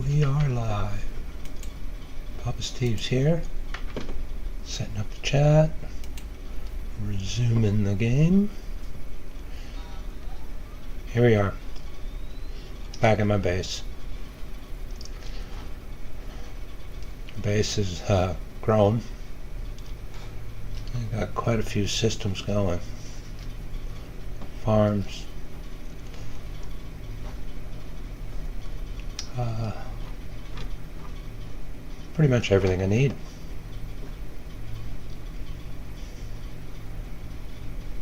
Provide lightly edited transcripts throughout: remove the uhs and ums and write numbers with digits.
We are live. Poppasteves here, setting up the chat, resuming the game. Here we are, back in my base. The base is grown. I got quite a few systems going. Farms. Pretty much everything I need.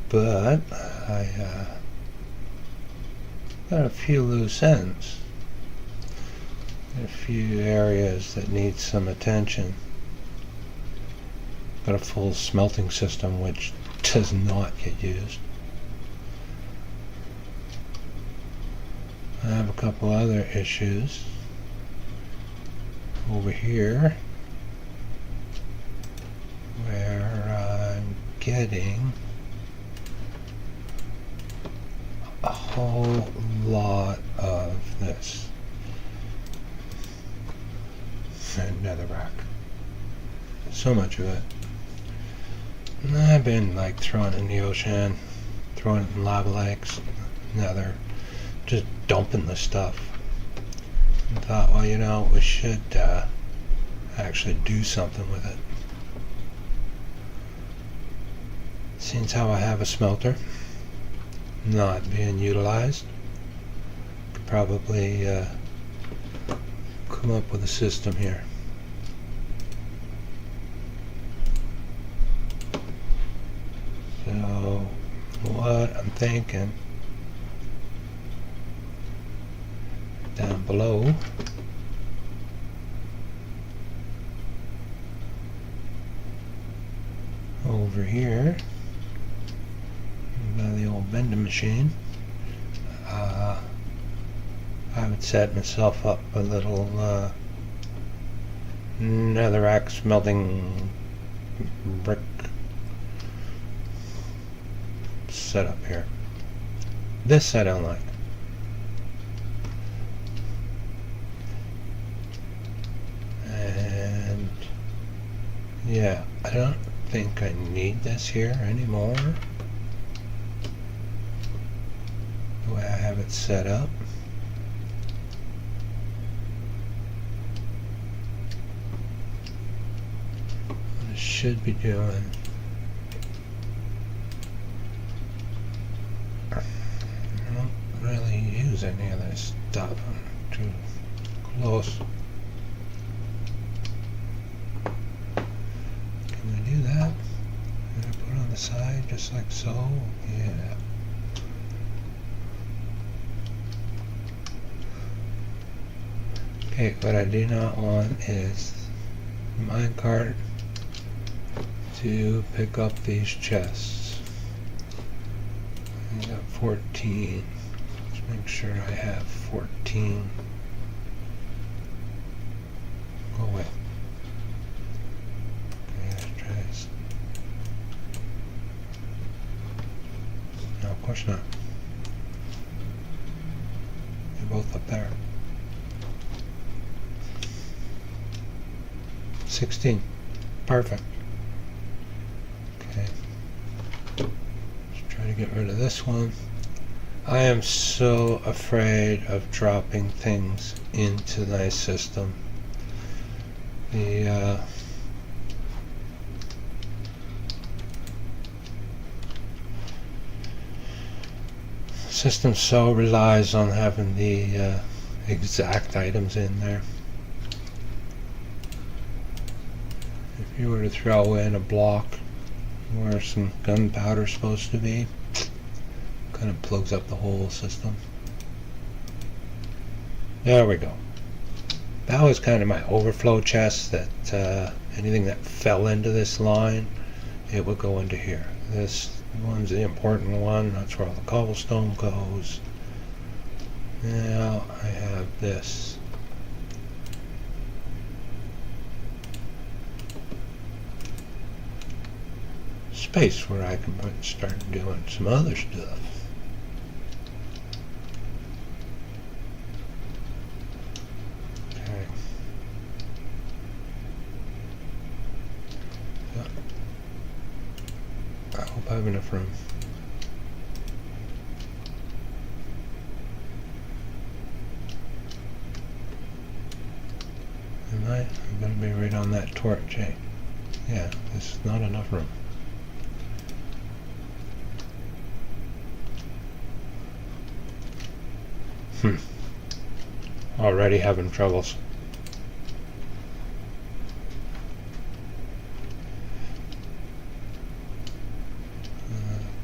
But I got a few loose ends. A few areas that need some attention. Got a full smelting system which does not get used. I have a couple other issues over here where I'm getting a whole lot of this netherrack. So much of it. And I've been like throwing it in the ocean, throwing it in lava lakes, nether, just dumping the stuff. And thought, well, you know, we should actually do something with it. Since how I have a smelter not being utilized, could probably come up with a system here. So what I'm thinking, down below, over here by the old vending machine, I would set myself up a little netherrack smelting brick setup here. This I don't like. And yeah, I don't think I need this here anymore, the way I have it set up. What I should be doing, I don't really use any of this stuff. I'm too close. That and I put it on the side just like so. Yeah. Okay, what I do not want is the minecart to pick up these chests. I got 14. Let's make sure I have 14. Go away. No, of course not. They're both up there. 16. Perfect. Okay. Let's try to get rid of this one. I am so afraid of dropping things into my system. The system so relies on having the exact items in there. If you were to throw in a block where some gunpowder is supposed to be, kind of plugs up the whole system. There we go. That was kind of my overflow chest, that anything that fell into this line, it would go into here. This one's the important one. That's where all the cobblestone goes. Now I have this. Space where I can start doing some other stuff. have enough room. Am I? I'm going to be right on that torch, eh? Yeah, this is not enough room. Already having troubles.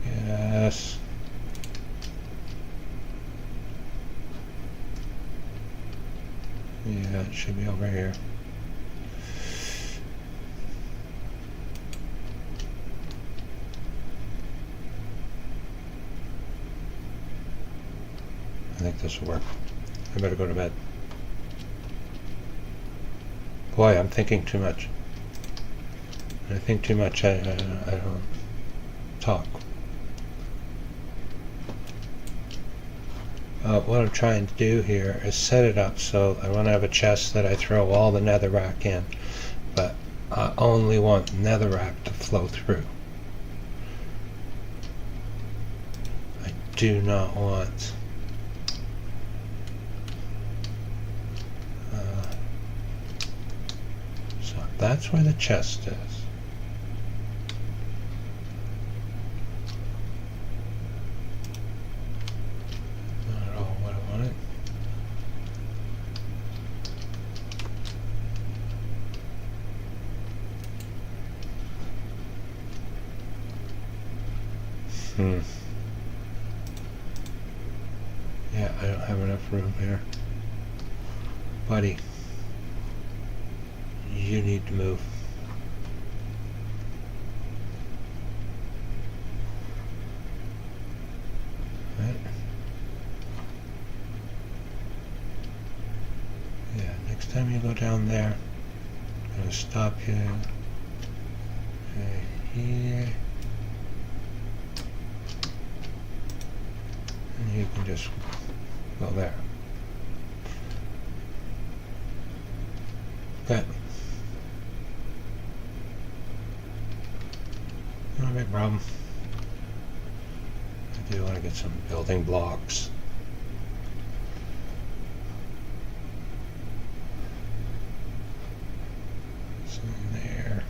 Yes. Yeah, it should be over here. I think this will work. I better go to bed. Boy, I'm thinking too much. I think too much, I don't talk. What I'm trying to do here is set it up so I want to have a chest that I throw all the netherrack in, but I only want netherrack to flow through. I do not want so that's where the chest is. Yeah, I don't have enough room here. Buddy, you need to move. Right? Yeah, next time you go down there, I'm going to stop you right here. And you can just go there. Okay. Not a big problem. I do want to get some building blocks. So there.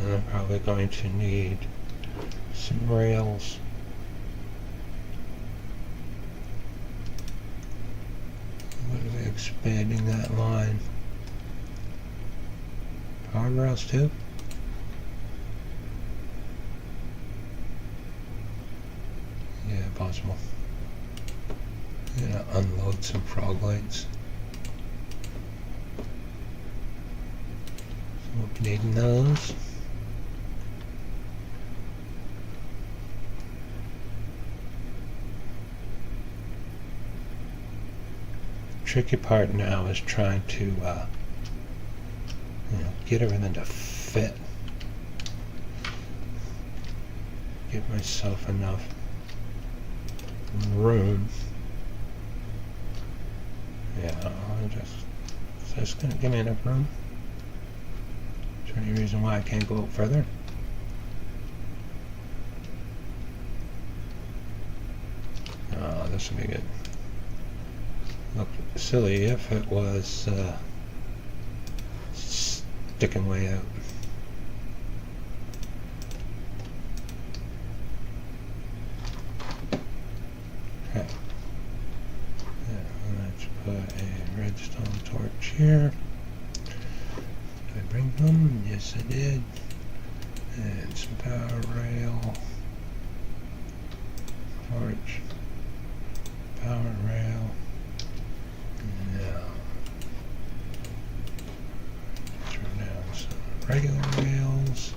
And I'm probably going to need some rails. What are they expanding that line? Power rails too? Yeah, possible. Yeah, unload some frog lights. So we'll be needing those. Tricky part now is trying to get everything to fit. Give myself enough room. Yeah, is this gonna give me enough room? Is there any reason why I can't go up further? Oh, this would be good. Look silly if it was sticking way out. Okay. Yeah, let's put a redstone torch here. Did I bring them? Yes, I did. And some power rail. Torch. Power rail. Now, turn down some regular rails.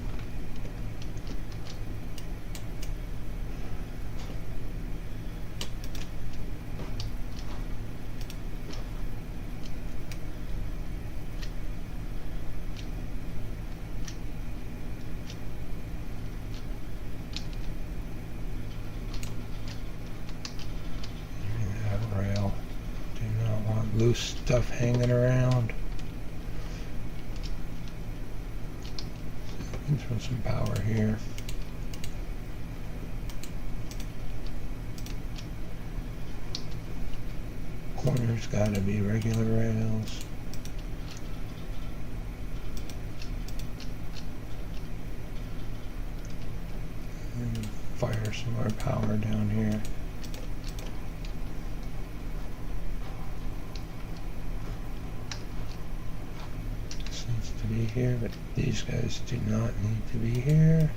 loose stuff hanging around. And throw some power here. Corners gotta be regular rails. And fire some more power down here. This needs to be here, but these guys do not need to be here.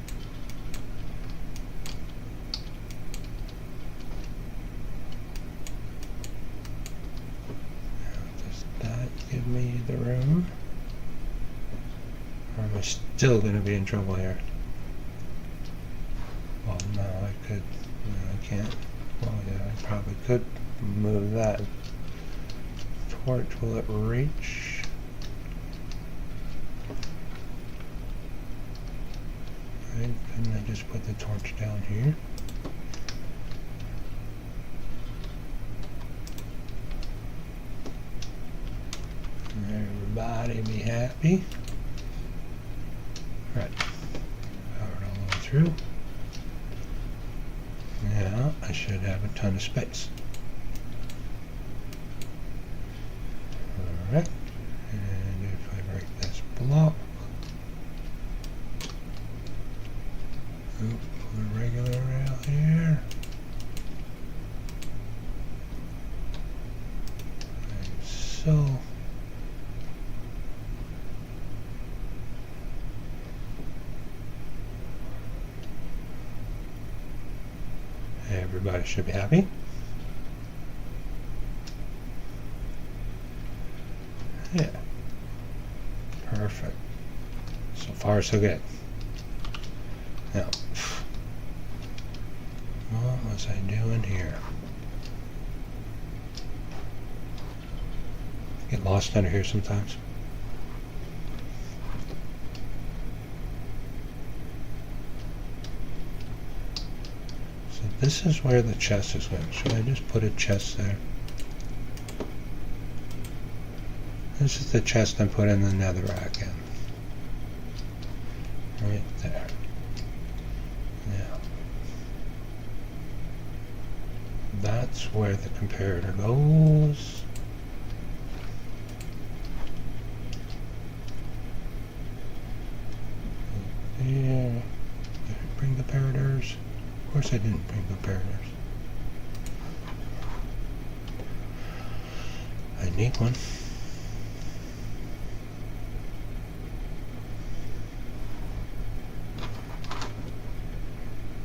Give me the room, or am I still going to be in trouble here? Well, no, I could, no, I can't. Well, yeah, I probably could move that torch. Will it reach? Right, couldn't I just put the torch down here? Everybody be happy. Right. Powered all the way through. Now I should have a ton of space. Alright. And if I break this block, put a regular rail here. Like so. Everybody should be happy. Yeah. Perfect. So far, so good. Now, what was I doing here? Get lost under here sometimes. This is where the chest is going. Should I just put a chest there? This is the chest I'm putting the netherrack in. Right there. Now, that's where the comparator goes. There. Did I bring the comparators? Of course I didn't bring comparators. I need one.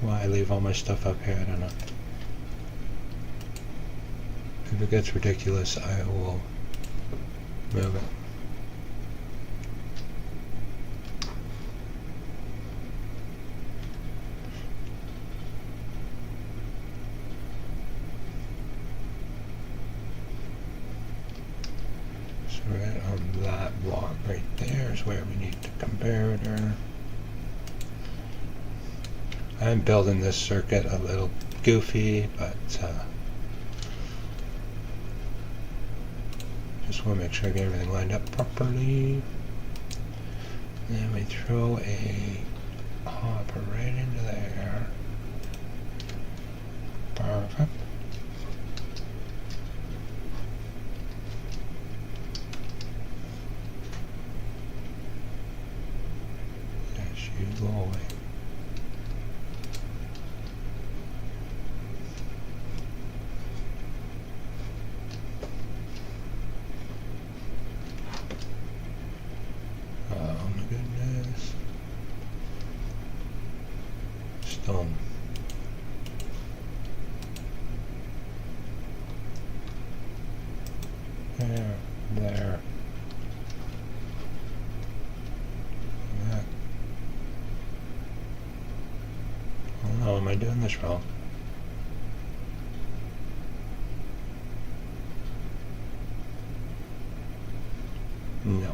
Why I leave all my stuff up here, I don't know. If it gets ridiculous, I will move it. Right on that block right there is where we need the comparator. I'm building this circuit a little goofy, but just want to make sure I get everything lined up properly. Then we throw a hopper right into there. Perfect. You go away. Oh my goodness. Stone. There. Oh, am I doing this wrong? No.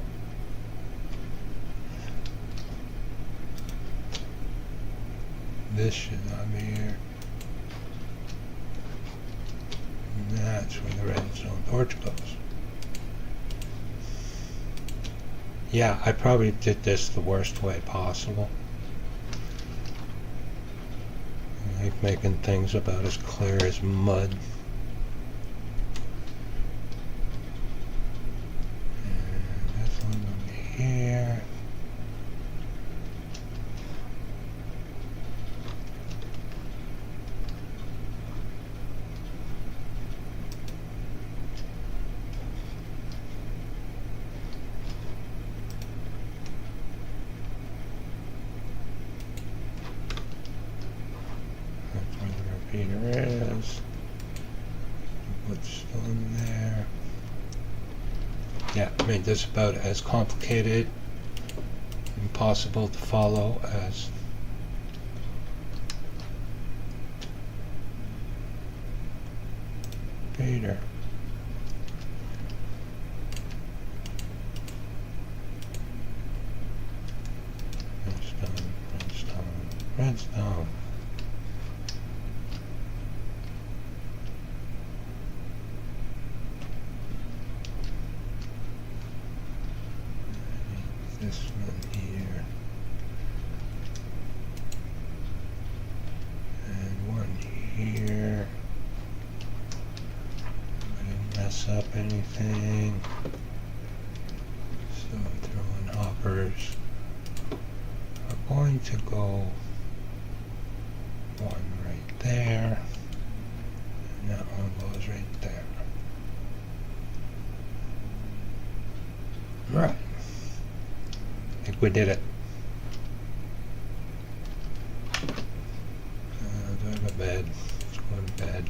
This should not be here. And that's where the redstone torch goes. Yeah, I probably did this the worst way possible. I like making things about as clear as mud. And this one over here. Repeater is. What's still in there? Yeah, I made this about as complicated, impossible to follow as repeater. Redstone, redstone, redstone. This one here, and one here. I didn't mess up anything, so throwing hoppers are going to go one right there, and that one goes right there. Right. I think we did it. Do I have a bed? Let's go to bed.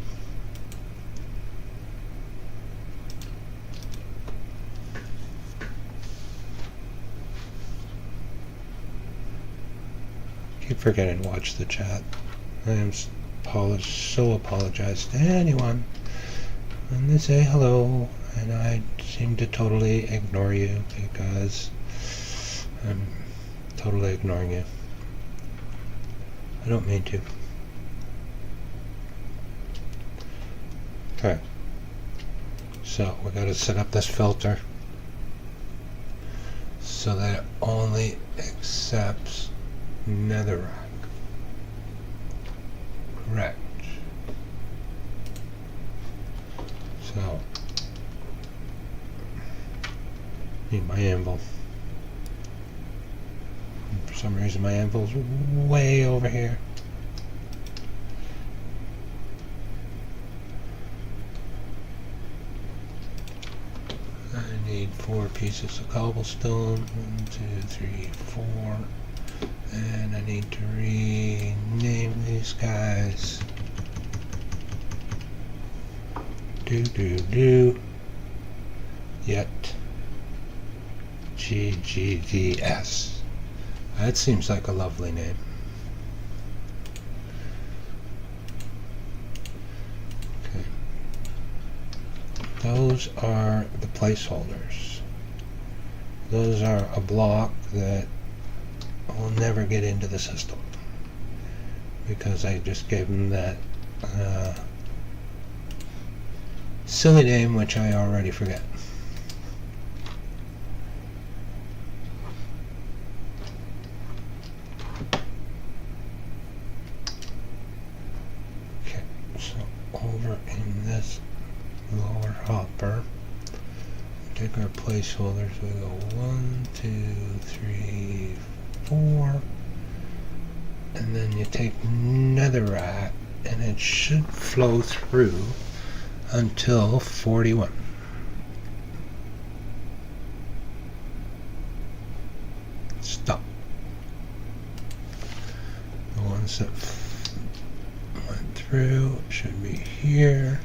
Keep forgetting to watch the chat. I am so apologize to anyone when they say hello, and I seem to totally ignore you because I'm totally ignoring you. I don't mean to. Okay. So we got to set up this filter so that it only accepts netherrack. Correct. So need my anvil. For some reason my anvil's way over here. I need 4 pieces of cobblestone. 1, 2, 3, 4. And I need to rename these guys. Yet GGDS. That seems like a lovely name. Okay. Those are the placeholders. Those are a block that will never get into the system because I just gave them that silly name which I already forget. Okay, so over in this lower hopper, take our placeholders. We go 1, 2, 3, 4, and then you take netherrack, and it should flow through until 41. Stop. The ones that went through should be here.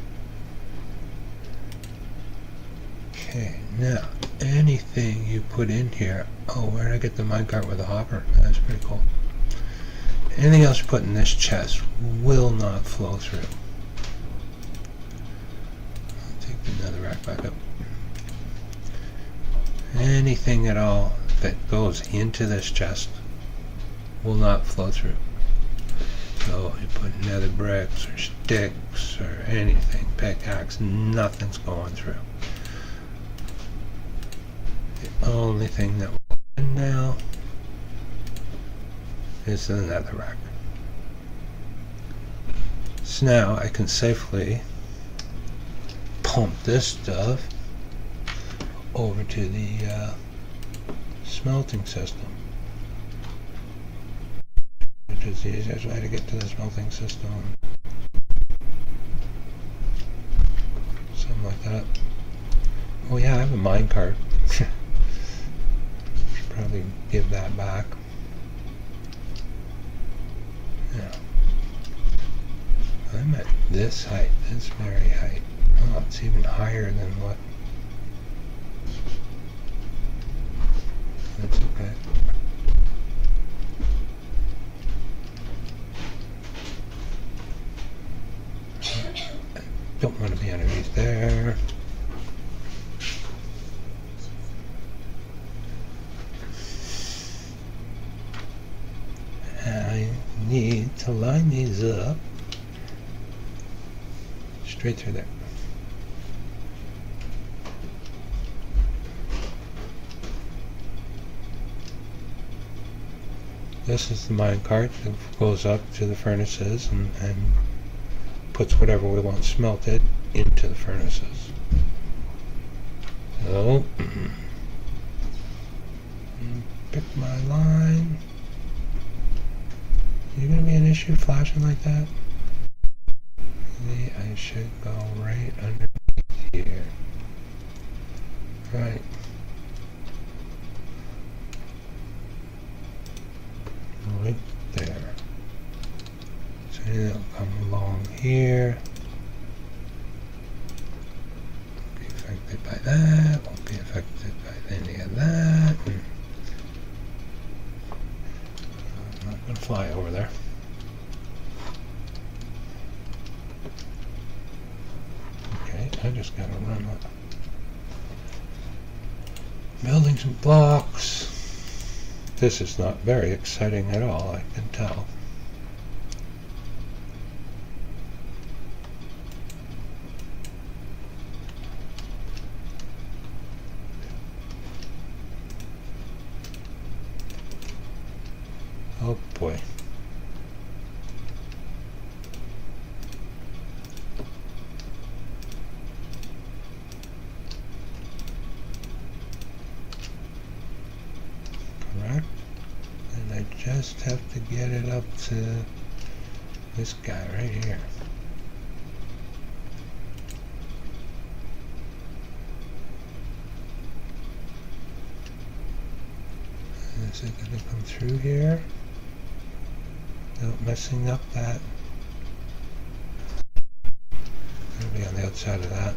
Okay, now anything you put in here. Oh, where did I get the minecart with a hopper? That's pretty cool. Anything else you put in this chest will not flow through. I'll take the netherrack back up. Anything at all that goes into this chest will not flow through. So you put nether bricks or sticks or anything, pickaxe, nothing's going through. The only thing that And now is the netherrack. So now I can safely pump this stuff over to the smelting system, which is the easiest way to get to the smelting system. Something like that. Oh yeah, I have a minecart. Should probably give that back. Yeah. I'm at this height, this very height. Oh, it's even higher than what. That's okay. I don't want to be underneath there. I need to line these up straight through there. This is the minecart that goes up to the furnaces and puts whatever we want smelted into the furnaces. So, pick my line. You're going to be an issue flashing like that? Maybe I should go right underneath here. Right. Right there. So it'll come along here. Won't be affected by that. Won't be affected by any of that. I'm not going to fly over there. Okay, I just got to run up. Building some blocks. This is not very exciting at all, I can tell. Oh boy. Correct. And I just have to get it up to this guy right here. Is it going to come through here? Nope, messing up that. It'll be on the outside of that.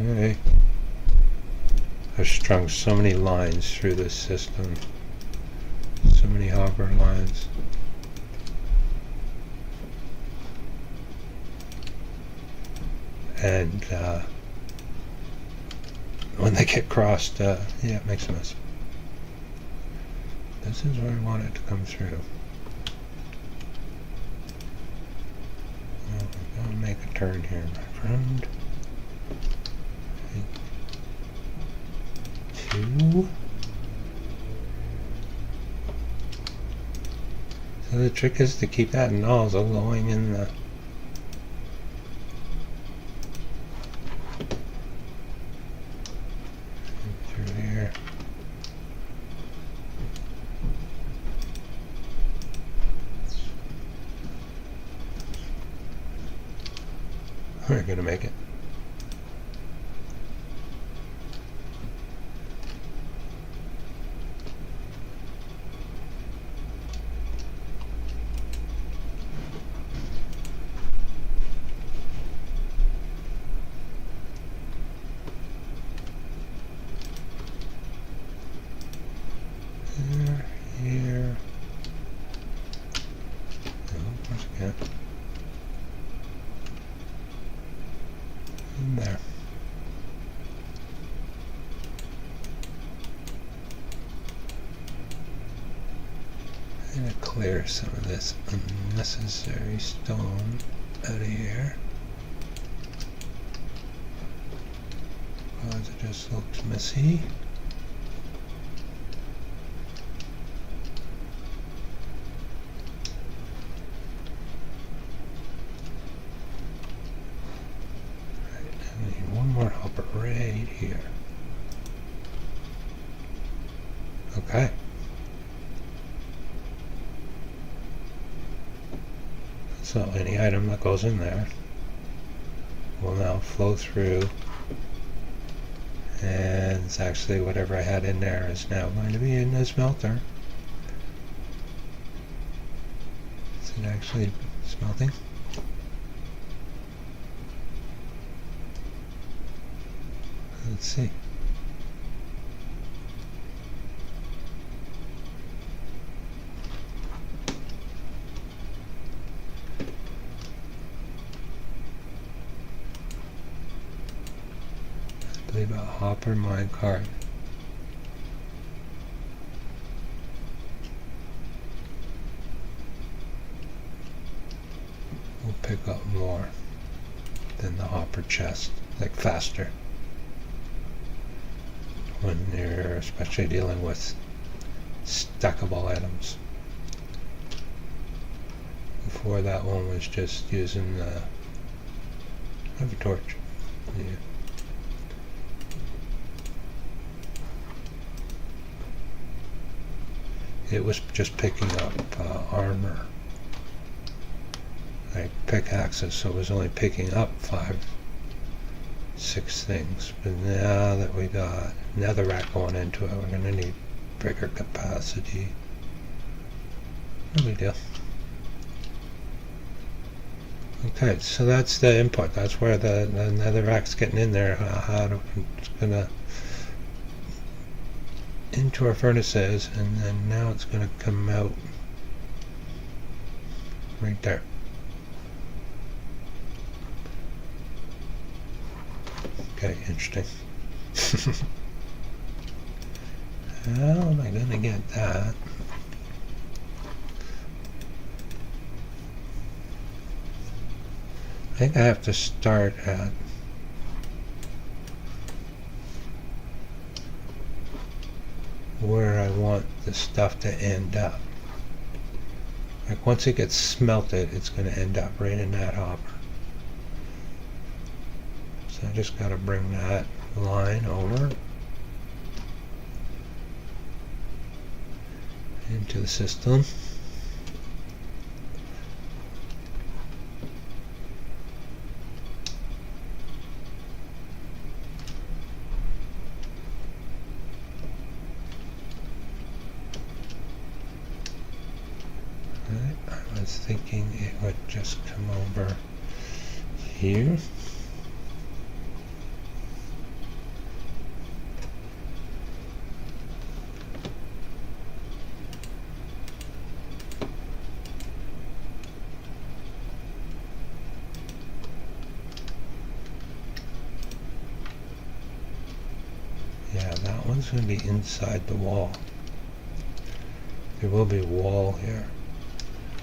Okay. I've strung so many lines through this system. So many hopper lines. And when they get crossed, yeah, it makes a mess. This is where I want it to come through. Well, we're going to make a turn here, my friend. 2. So the trick is to keep that nozzle going in the through here. We're gonna make it. Here. Oh, once again. In there. And it clears clear some of this unnecessary stone out of here. Because it just looks messy. More hopper right here. Okay. So any item that goes in there will now flow through, and it's actually whatever I had in there is now going to be in the smelter. Is it actually smelting? Let's see. I believe a hopper minecart. Will pick up more than the hopper chest, like faster. When you're especially dealing with stackable items. Before that one was just using I have a torch. Yeah. It was just picking up armor, like pickaxes, so it was only picking up 6 things. But now that we got netherrack going into it, we're going to need bigger capacity. No big deal. Okay, so that's the input. That's where the netherrack's getting in there. It's going to into our furnaces, and then now it's going to come out right there. Okay, interesting. How am I going to get that? I think I have to start at where I want the stuff to end up. Like once it gets smelted, it's going to end up right in that hopper. So I just got to bring that line over into the system. I was thinking it would just come over here. Yeah, that one's going to be inside the wall. There will be a wall here.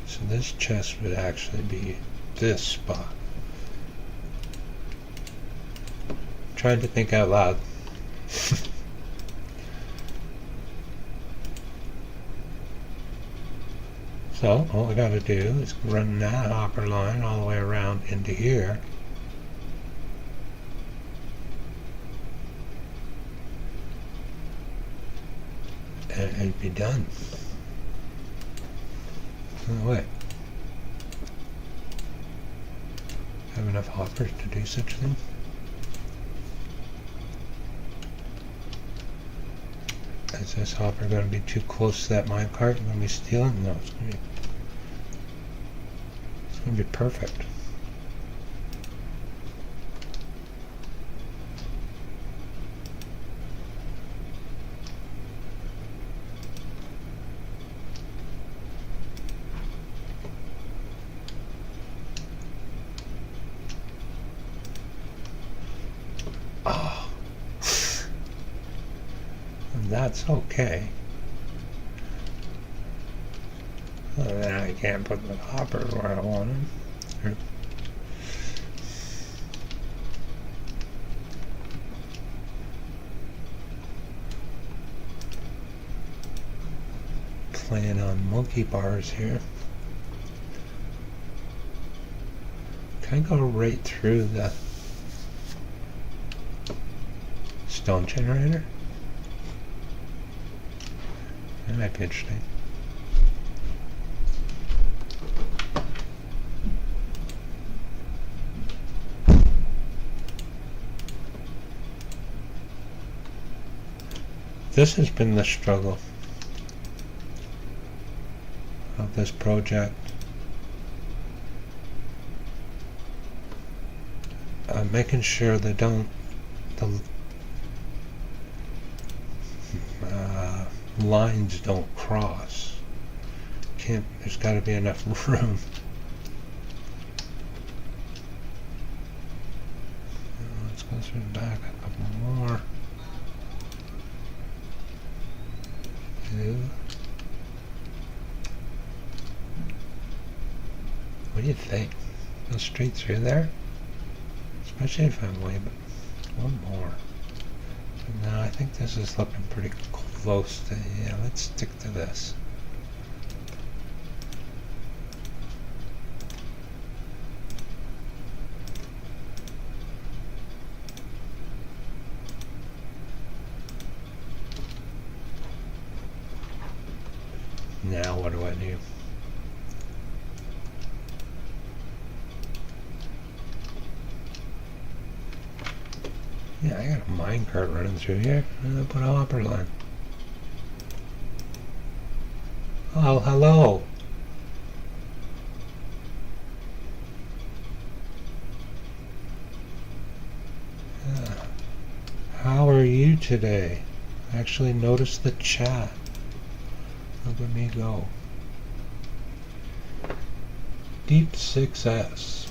So this chest would actually be this spot. Trying to think out loud. So all we got to do is run that hopper line all the way around into here. And it'd be done. Oh, wait. Have enough hoppers to do such a thing? Is this hopper going to be too close to that minecart? Going to be stealing? No, it's going to be perfect. Oh, that's okay. Well, then I can't put the hoppers where I want them. Playing on monkey bars here. Can I go right through the stone generator? That might be interesting. This has been the struggle of this project. Making sure they don't, the lines don't cross. There's got to be enough room. Let's go through the back a couple more. What do you think? Go straight through there? Especially if I'm way, but one more. No, I think this is looking pretty close to, yeah, let's stick to this. Now what do I do? Yeah, I got a minecart running through here. I'm gonna put a hopper line. Oh, hello. How are you today? Actually notice the chat. Look at me go. Deep 6S.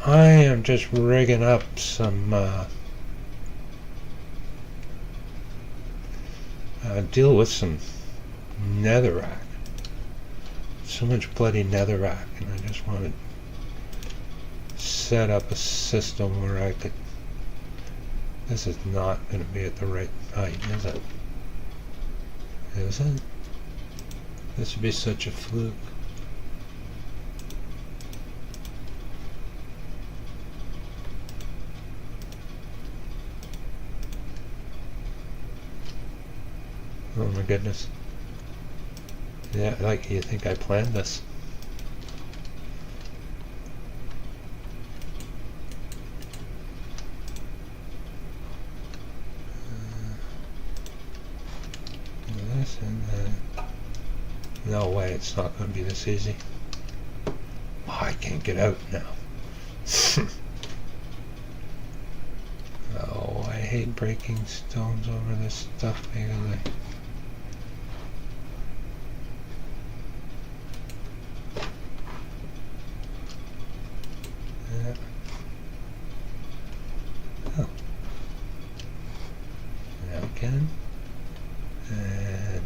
I am just rigging up some deal with some netherrack. So much bloody netherrack, and I just want to set up a system where I could. This is not going to be at the right height, is it? Is it? This would be such a fluke. Oh my goodness. Yeah, like you think I planned this. This and that. No way, it's not going to be this easy. Oh, I can't get out now. Oh, I hate breaking stones over this stuff because oh. Now again. And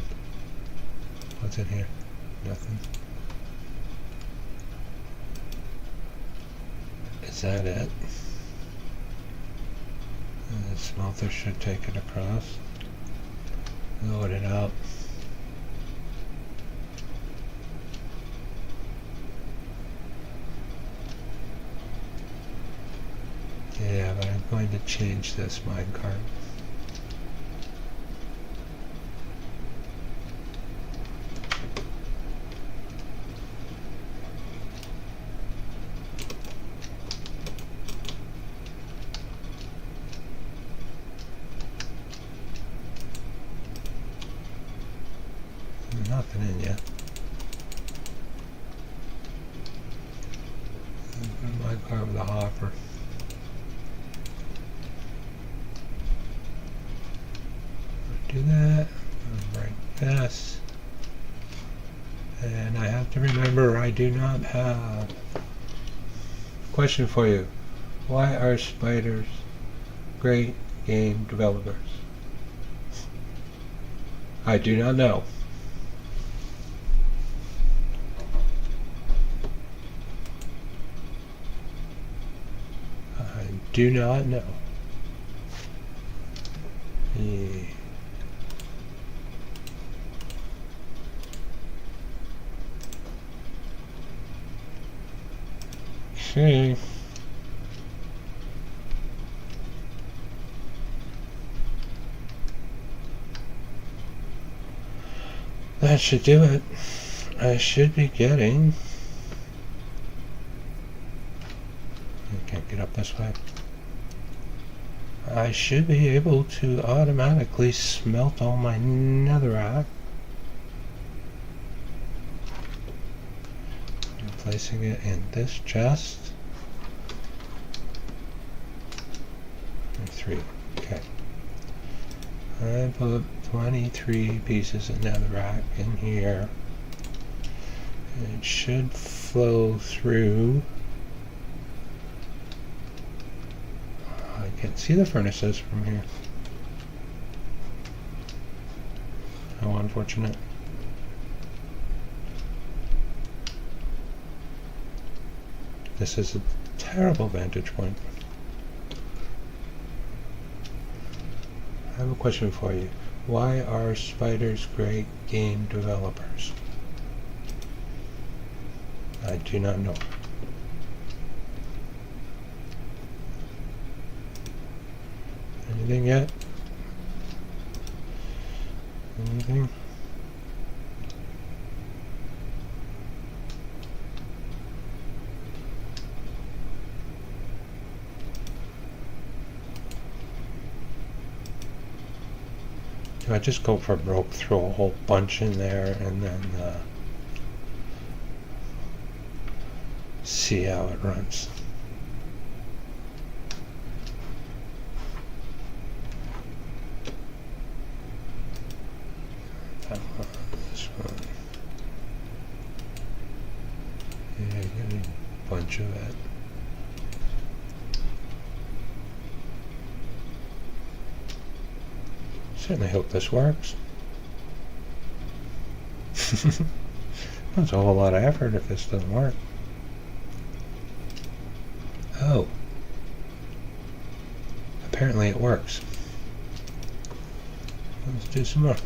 what's in here? Nothing. Is that it? And the smelter should take it across. Load it up. Yeah, but I'm going to change this minecart. Nothing in yet. Minecart with a hopper. Do that, break this, and I have to remember I do not have. Question for you: why are spiders great game developers? I do not know. do not know. Okay. That should do it. I should be getting... I can't get up this way. I should be able to automatically smelt all my netherrack. I'm placing it in this chest. And 3. Okay. I put 23 pieces of netherrack in here. It should flow through. I can't see the furnaces from here. How unfortunate. This is a terrible vantage point. I have a question for you. Why are spiders great game developers? I do not know. Anything yet? Anything? Do I just go for broke, throw a whole bunch in there, and then see how it runs? That one, this one. Yeah, give me a bunch of it. Certainly hope this works. That's a whole lot of effort if this doesn't work. Oh. Apparently it works. Let's do some more.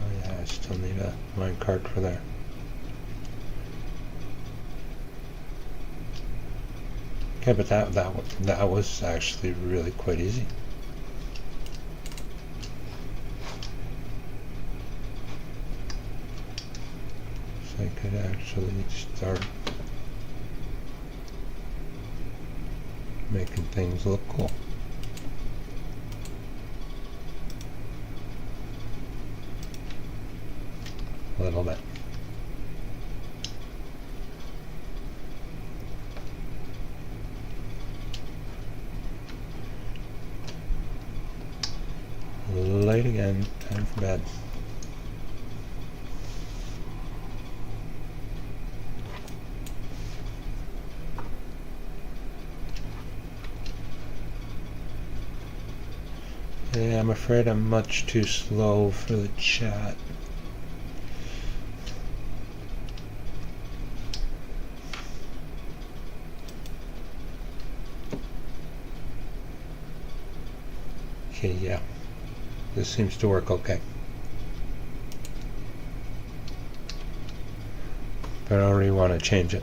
Oh yeah, I still need a minecart for there. Okay, but that was actually really quite easy. So I could actually start making things look cool. A little bit. Late again, time for bed. Yeah, I'm afraid I'm much too slow for the chat. Okay, yeah. This seems to work okay. But I already want to change it.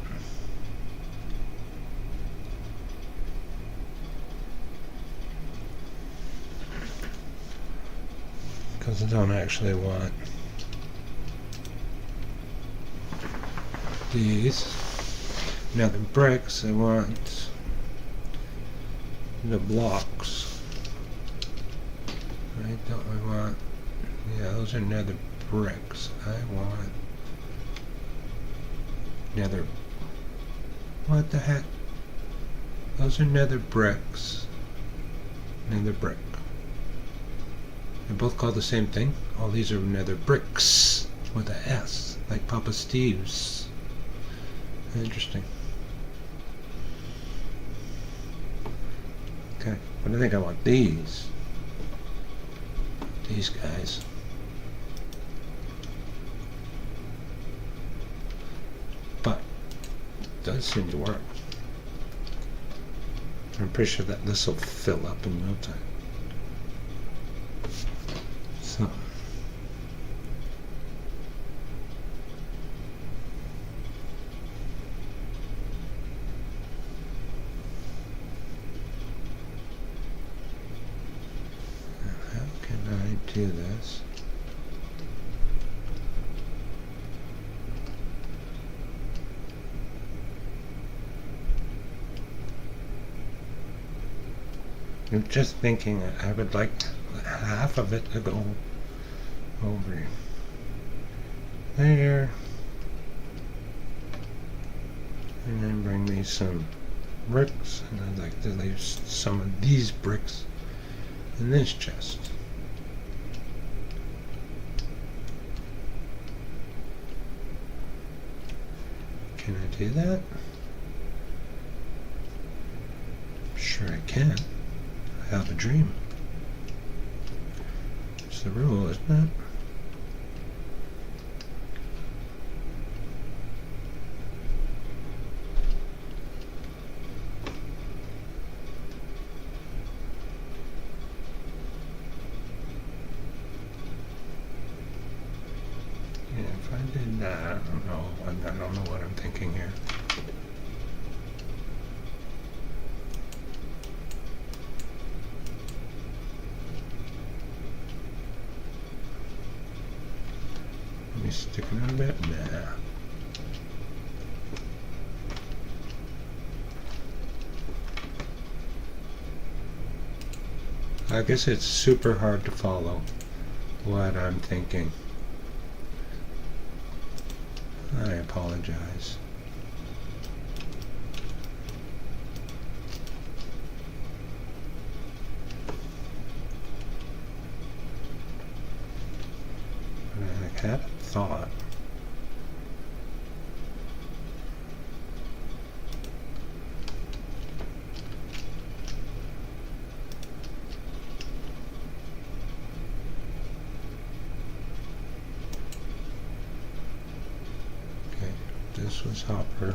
Because I don't actually want these. Now the bricks, I want the blocks. Right, don't I want, yeah, those are nether bricks. I want nether, what the heck? Those are nether bricks. Nether brick. They're both called the same thing. All these are nether bricks with a S, like Poppasteves. Interesting. Okay, but I think I want these. These guys. But does seem to work. I'm pretty sure that this will fill up in no time. So. How can I do this? I'm just thinking I would like half of it to go over there. And then bring me some bricks. And I'd like to leave some of these bricks in this chest. Can I do that? Sure I can. I have a dream. It's the rule, isn't it? Yeah, if I did that, I don't know what I'm thinking here. Stick it on a bit? Nah. I guess it's super hard to follow what I'm thinking. I apologize. I had a thought. Okay, this was Hopper.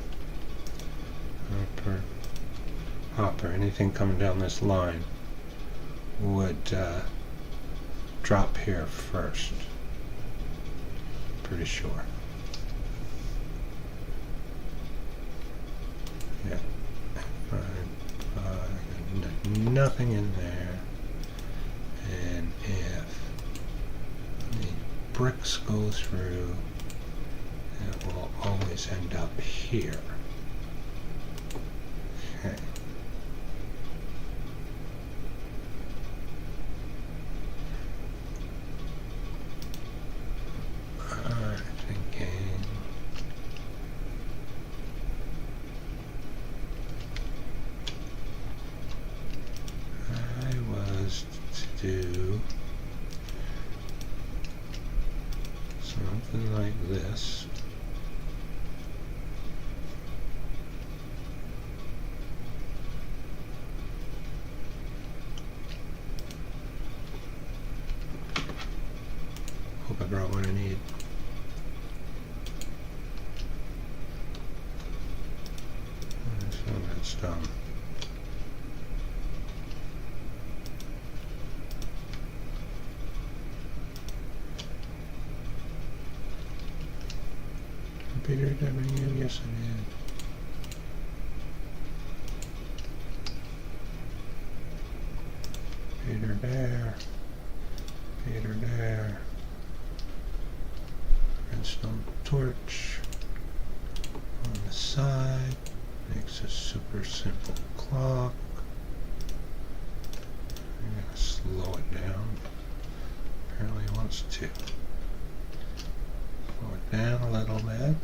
Hopper. Anything coming down this line would drop here first. Pretty sure. Yeah. Nothing in there. And if the bricks go through, it will always end up here. Okay. Do something like this. Hope I brought what I need. So that's done. Peter, did I bring you? Yes, I did. Peter there. Peter there. Redstone torch on the side. Makes a super simple clock. I'm going to slow it down. Apparently it wants to. Slow it down a little bit.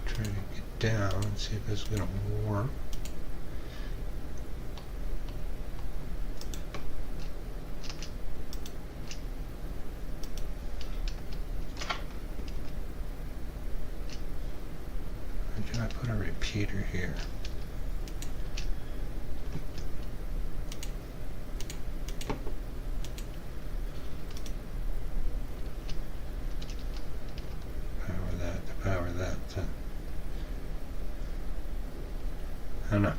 Try to get down and see if this is going to work. Or did I put a repeater here? Oh no.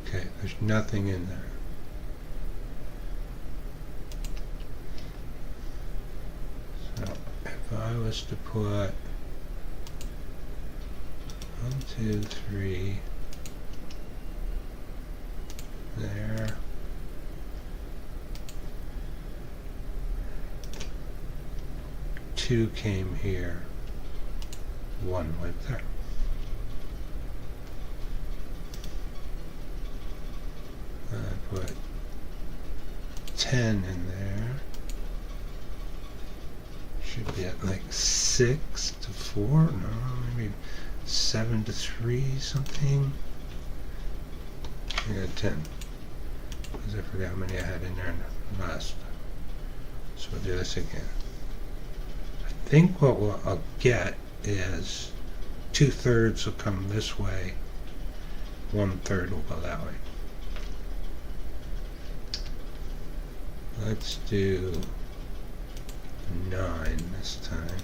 Okay, there's nothing in there. So if I was to put 1, 2, 3 there. Two came here. 1 went there. I put 10 in there. Should be at like 6 to 4. No, maybe 7 to 3 something. I got 10. Because I forgot how many I had in there last. So we'll do this again. I think what I'll get is 2/3 will come this way, 1/3 will go that way. Let's do 9 this time.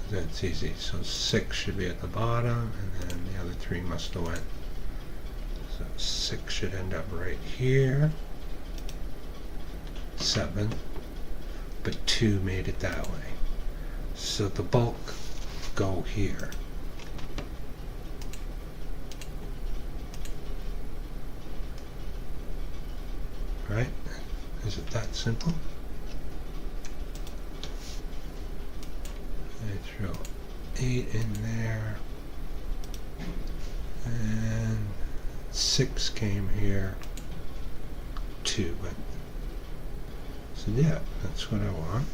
That's easy. So 6 should be at the bottom, and then the other 3 must have went. So 6 should end up right here. 7, but 2 made it that way. So the bulk go here. Right? Is it that simple? I throw 8 in there, and 6 came here, 2 went. So yeah, that's what I want.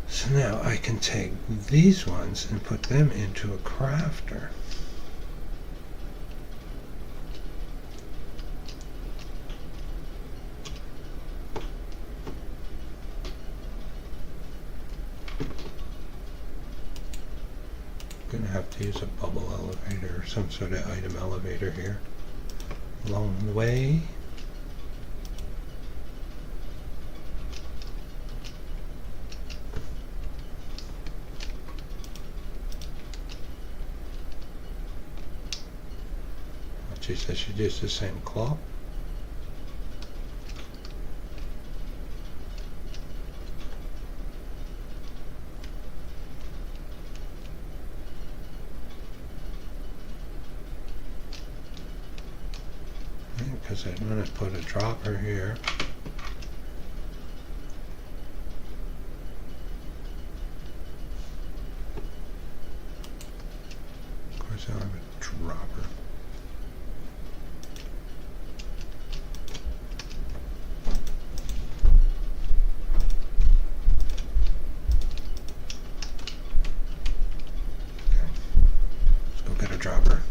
So now I can take these ones and put them into a crafter. I'm gonna have to use a bubble elevator or some sort of item elevator here along the way. Geez, I should use the same claw. Because I'm going to put a dropper here. Of course, I'll have a dropper. Dropper.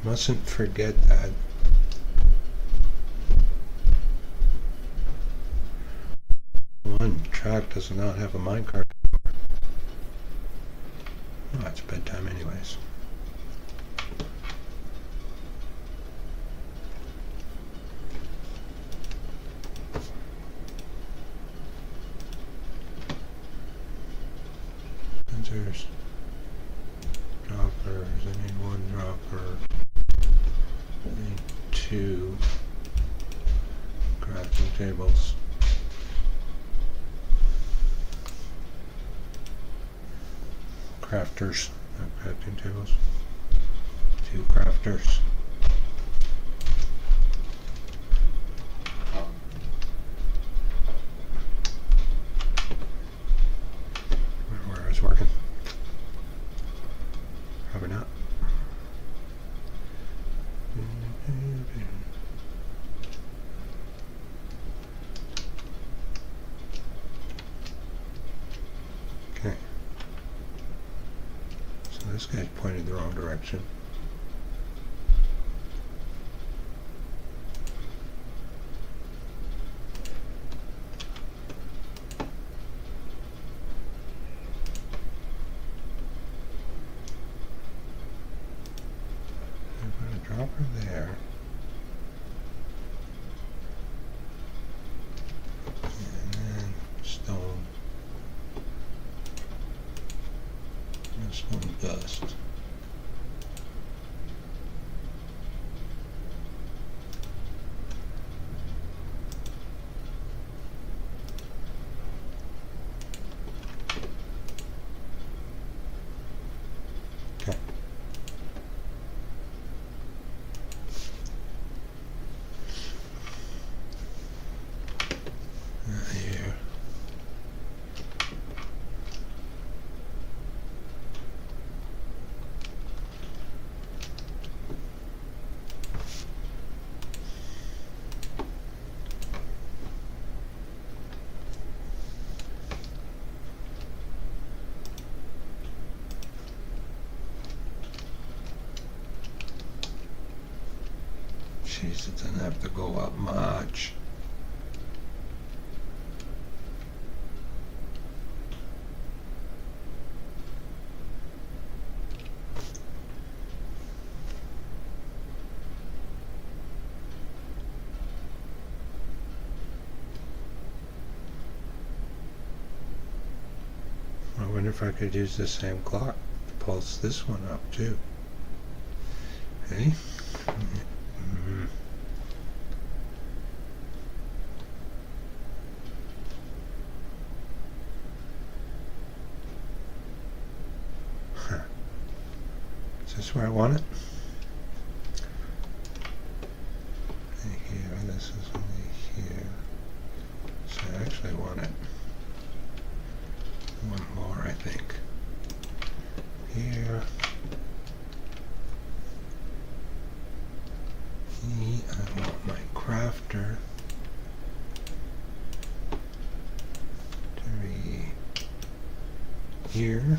Mustn't forget that. One track does not have a minecart. Oh, it's bedtime anyways. There's droppers. I need 1 dropper. I need 2 crafting tables. Crafters, not crafting tables. 2 crafters. Working. Probably not. Okay. So this guy's pointed the wrong direction. Dropper there. Stone dust. Okay. Here. Jeez, it doesn't have to go up much. I wonder if I could use the same clock to pulse this one up too. Okay. Mm-hmm. Huh. Is this where I want it? Here, this is only here. So I actually want it one more, I think. Here. I want my crafter to be here.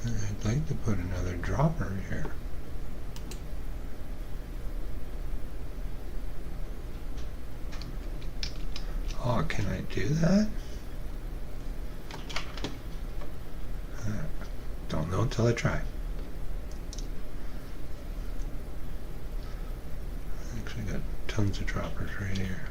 And I'd like to put another dropper here. Oh, can I do that? Don't know until I try. I actually got tons of droppers right here.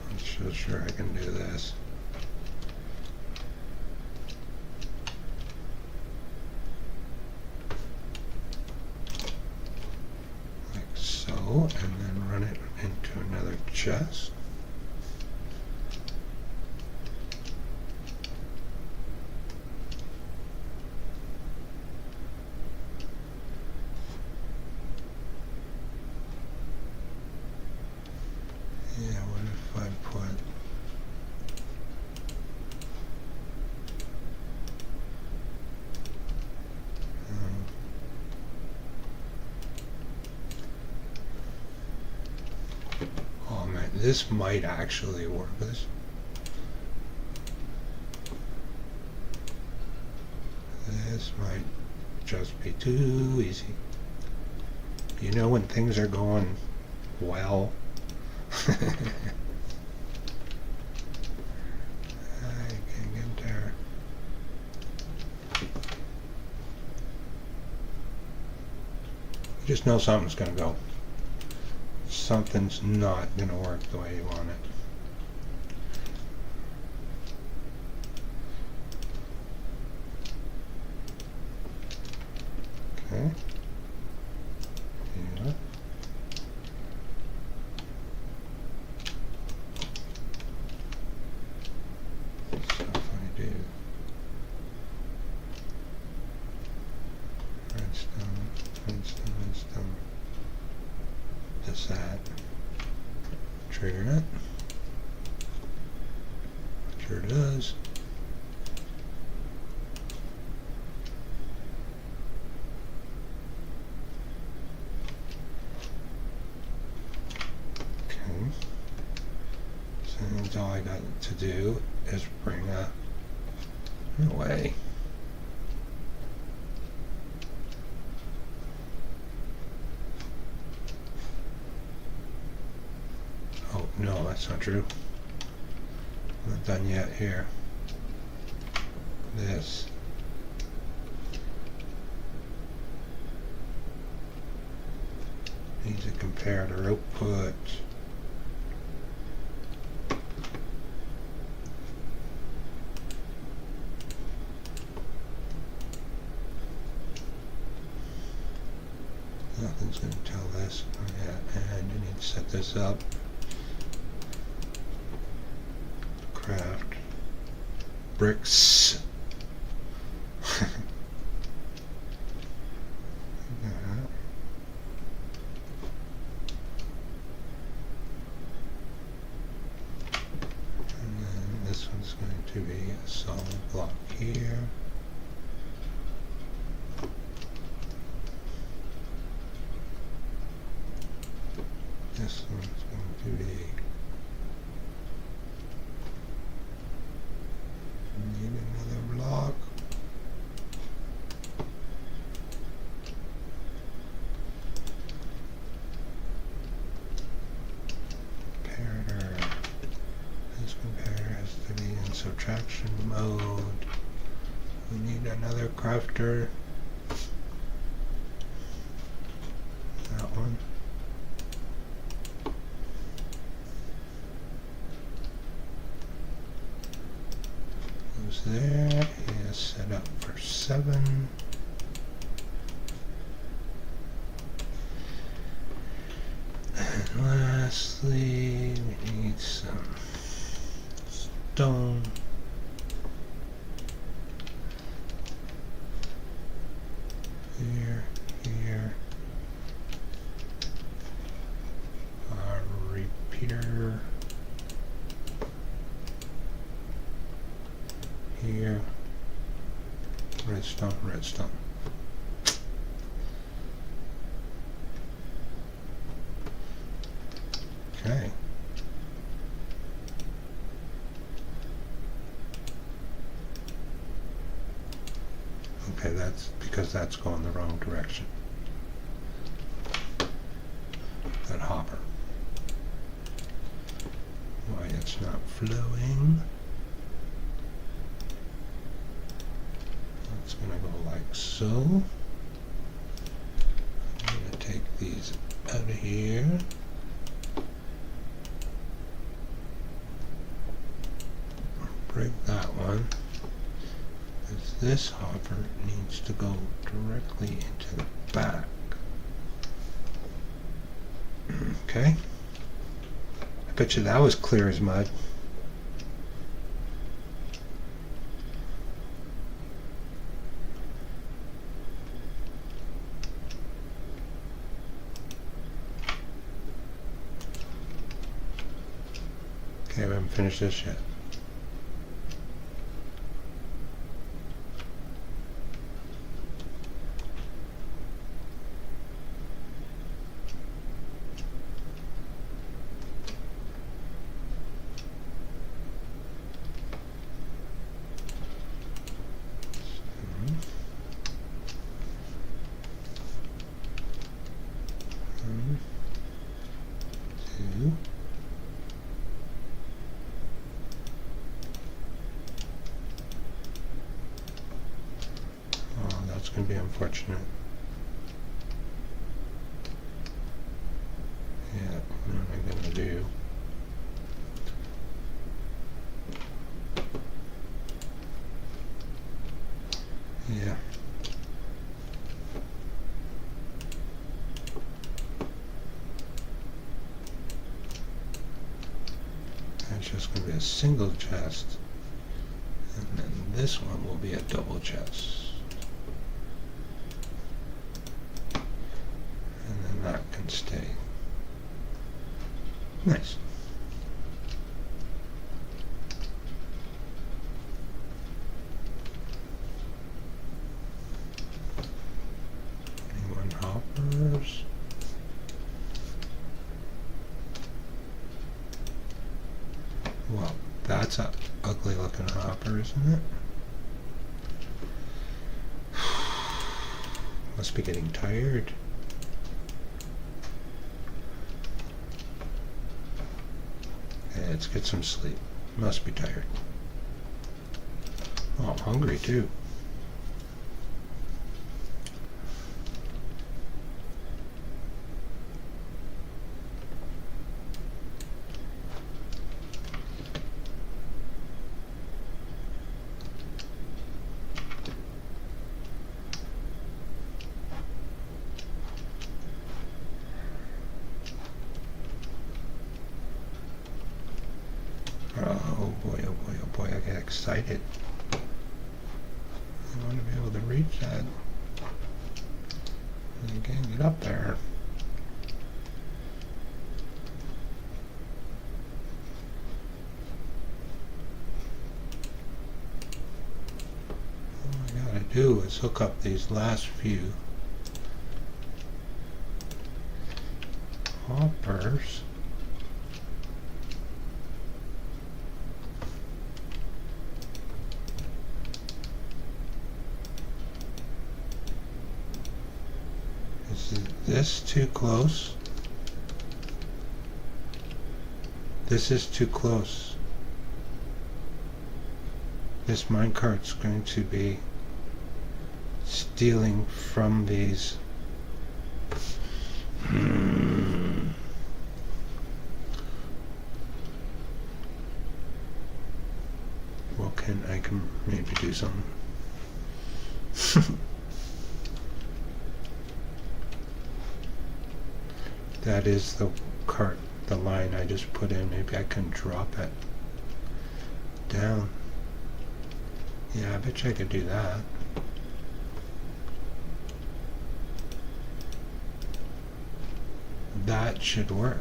I'm so sure I can do this. And then run it into another chest. Yeah, what if I put oh man, this might actually work. This might just be too easy. You know when things are going well. I can get there. You just know something's gonna go. Something's not going to work the way you want it. Okay. Yeah. So if I do redstone, does that trigger it? Sure does. Okay. So that's all I got to do is bring away. Oh, no, that's not true. Not done yet here. This. Needs a comparator output. Nothing's going to tell this. Oh, yeah, and you need to set this up. Craft bricks. And then this one's going to be a solid block here. This one's going to be need another block. Comparator. This comparator has to be in subtraction mode. We need another crafter. That one. There is set up for 7. And lastly, we need some stone. Here, here. Our repeater. Here, redstone, redstone. Okay. Okay, that's because that's going the wrong direction. That hopper. Why it's not flowing. It's going to go like so. I'm going to take these out of here. Break that one. Because this hopper needs to go directly into the back. Okay. I bet you that was clear as mud. Okay, we haven't finished this yet. Two. Oh, that's going to be unfortunate. Yeah, what am I going to do? Yeah. That's just going to be a single chest. And then this one will be a double chest. And then that can stay. Nice. Hoppers. Well, that's a ugly looking hopper, isn't it? Must be getting tired. Okay, let's get some sleep. Must be tired. Oh, I'm hungry too. Oh boy, oh boy, oh boy, I get excited. I want to be able to reach that. And again, get up there. All I gotta do is hook up these last few hoppers. Is this too close? This is too close. This minecart's going to be stealing from these. Well, I can maybe do something. That is the the line I just put in. Maybe I can drop it down. Yeah, I bet you I could do that. That should work.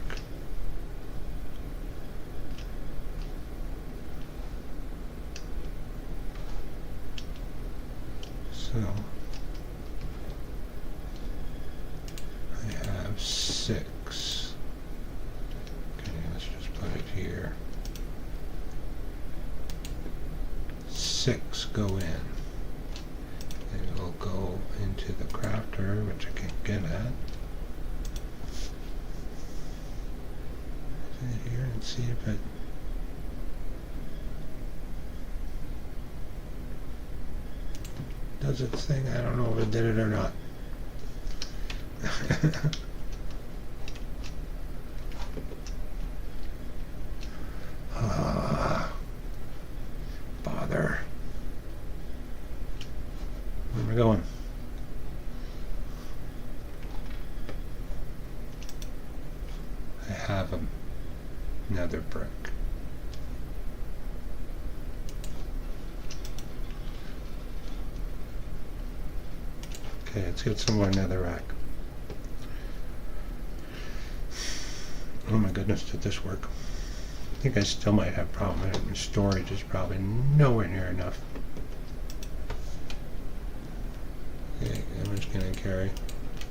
So I have 6. Okay, let's just put it here. 6 go in. It will go into the crafter, which I can't get at. Put it here and see if it. Does its thing. I don't know if it did it or not. Bother. Where am I going? I have another brick. Okay, let's get some more netherrack. Oh my goodness, did this work? I think I still might have a problem. My storage is probably nowhere near enough. Okay, how much can I carry?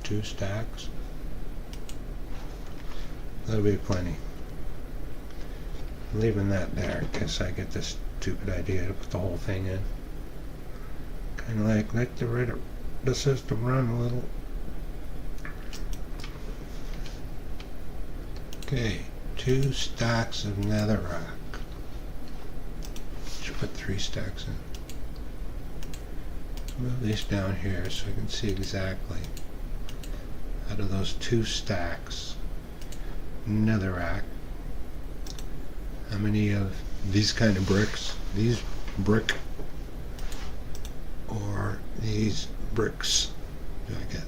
2 stacks. That'll be plenty. I'm leaving that there in case I get this stupid idea to put the whole thing in. Kind of like let the system run a little. Okay, 2 stacks of netherrack. Should put 3 stacks in. Move these down here so I can see exactly out of those 2 stacks netherrack how many of these kind of bricks, these brick or these bricks do I get?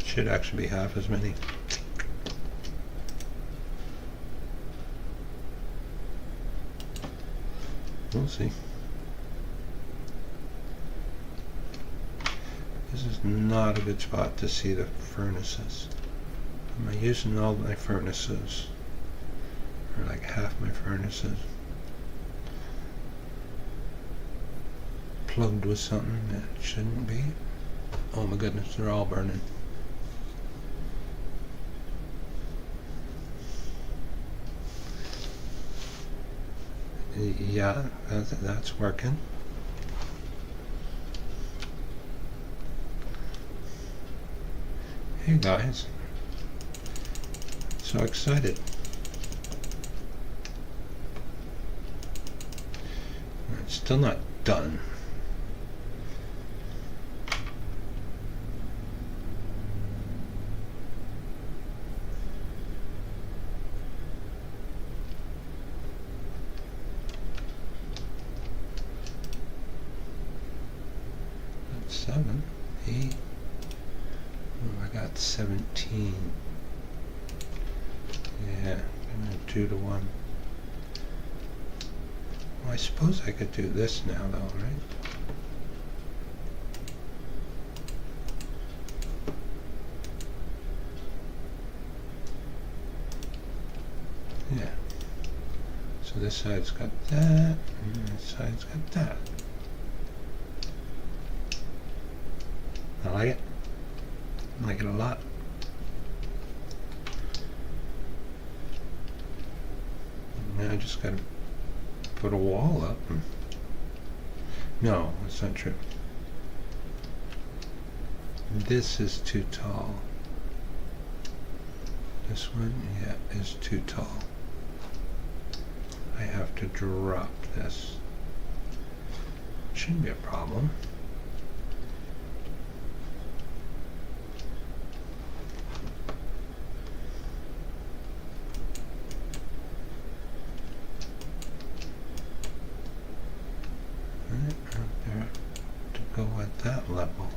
Should actually be half as many. We'll see. This is not a good spot to see the furnaces. Am I using all my furnaces? Or like half my furnaces? Plugged with something that shouldn't be. Oh my goodness, they're all burning. Yeah, that's working. Hey guys, so excited. It's still not done. That's 7, 8. Oh, I got 17. Yeah, 2 to 1. Well, I suppose I could do this now, though, right? Yeah. So this side's got that, and this side's got that. I like it. I like it a lot. Now I just gotta put a wall up. No, that's not true. This is too tall. This one, yeah, is too tall. I have to drop this. Shouldn't be a problem. Right up there to go at that level.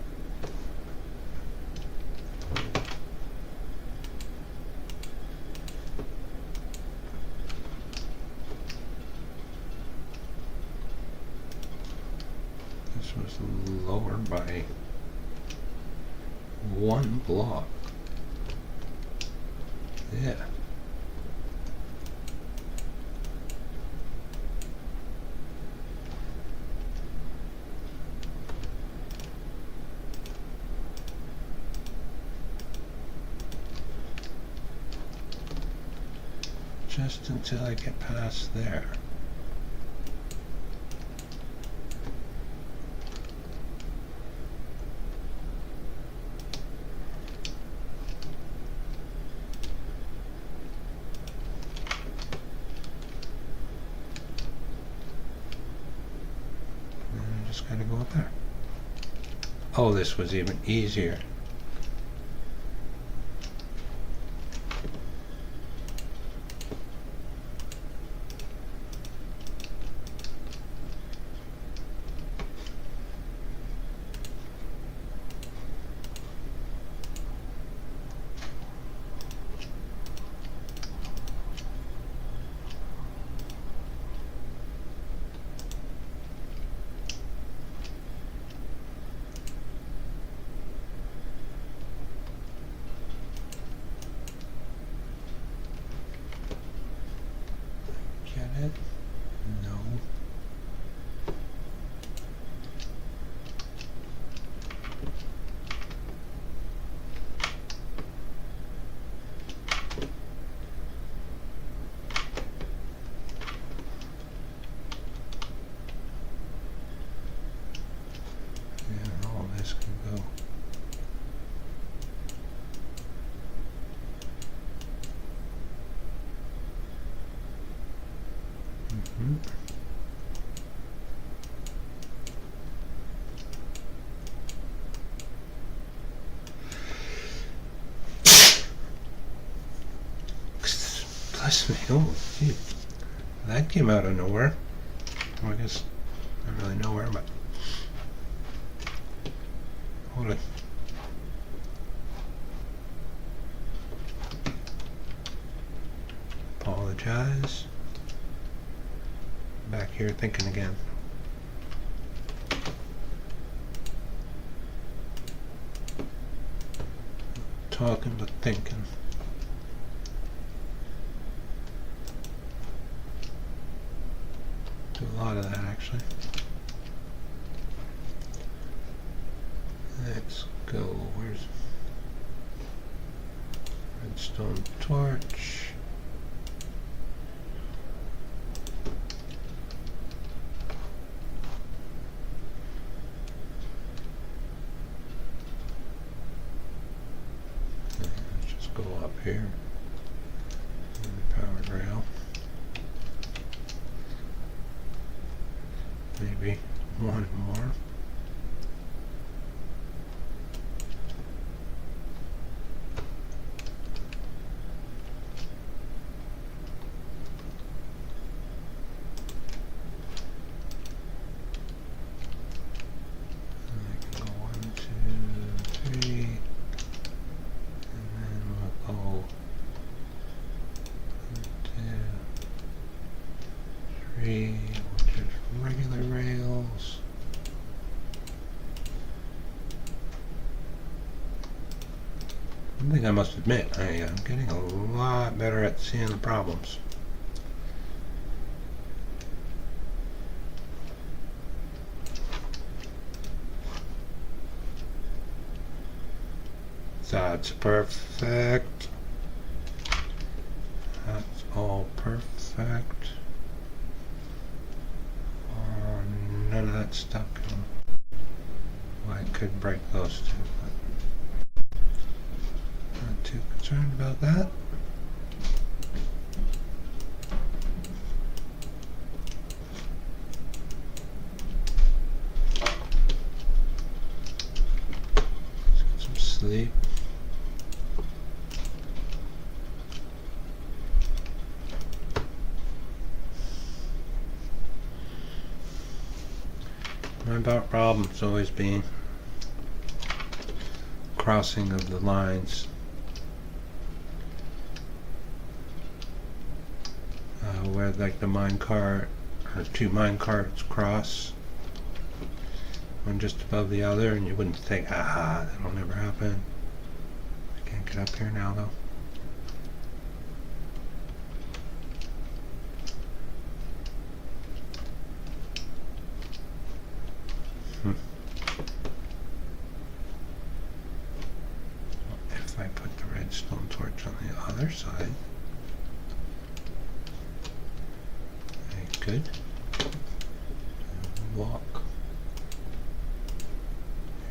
Was lower by 1 block. Yeah. Just until I get past there. Just gotta go up there. Oh, this was even easier. Get it? No. Yeah, all this can go. Bless me. Oh, gee. That came out of nowhere. Well, I guess not really nowhere, but hold it. Apologize. Back here thinking again. Talking but thinking. Do a lot of that actually. Let's go. Where's redstone torch? here. And powered rail. Maybe one more. Which is regular rails. One thing I must admit, I am getting a lot better at seeing the problems. That's perfect. That's all perfect. None of that stuff. Well, I could break those two, but not too concerned about that. Let's get some sleep. My about problem's always been crossing of the lines, where like the minecart or two minecarts cross, one just above the other, and you wouldn't think, aha, that'll never happen. I can't get up here now though. If I put the redstone torch on the other side, I could walk.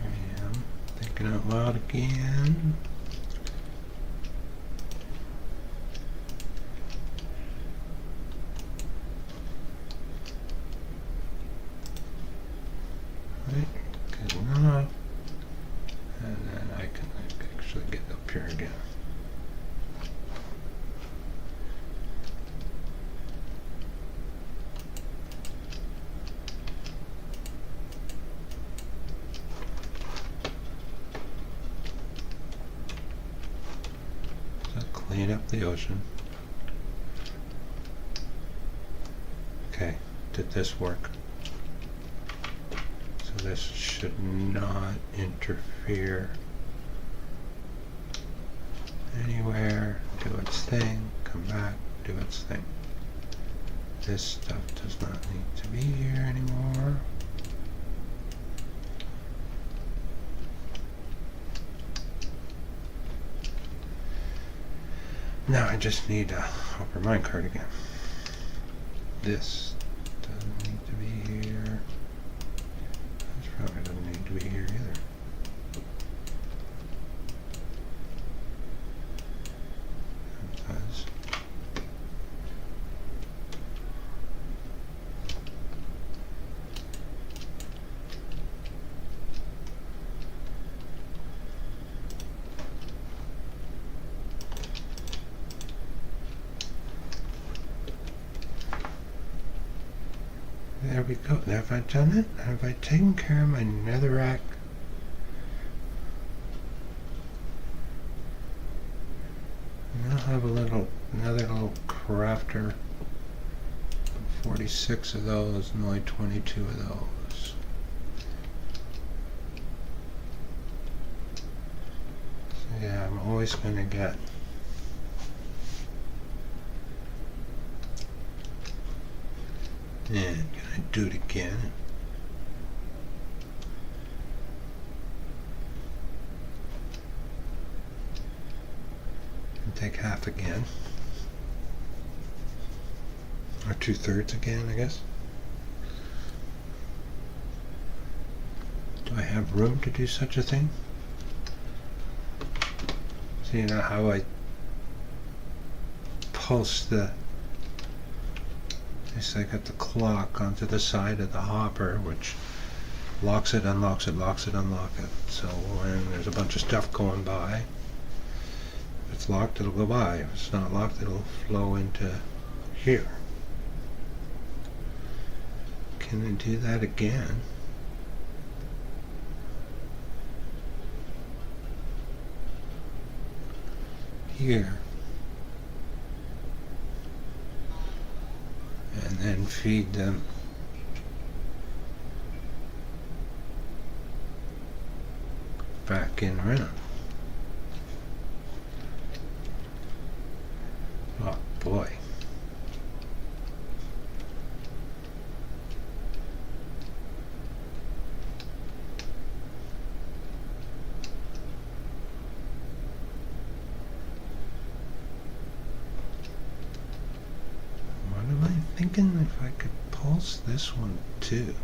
Here I am, thinking out loud again. Right, good enough. And then I can actually get up here again. So clean up the ocean. Okay, did this work? So this should not interfere anywhere. Do its thing, come back, do its thing. This stuff does not need to be here anymore. Now I just need a hopper minecart again. This doesn't need to be here. This probably doesn't need to be here either. It does. There we go. Now have I done it? Have I taken care of my netherrack? I'll have another little crafter. 46 of those and only 22 of those. So yeah, I'm always going to get and can I do it again? And take half again. Or 2/3 again, I guess. Do I have room to do such a thing? See, you know how I pulse the, I got the clock onto the side of the hopper, which locks it, unlocks it, locks it, unlock it. So when there's a bunch of stuff going by, if it's locked, it'll go by. If it's not locked, it'll flow into here. Can I do that again? Here. And then feed them back in around. Oh boy. What am I thinking if I could pulse this one too?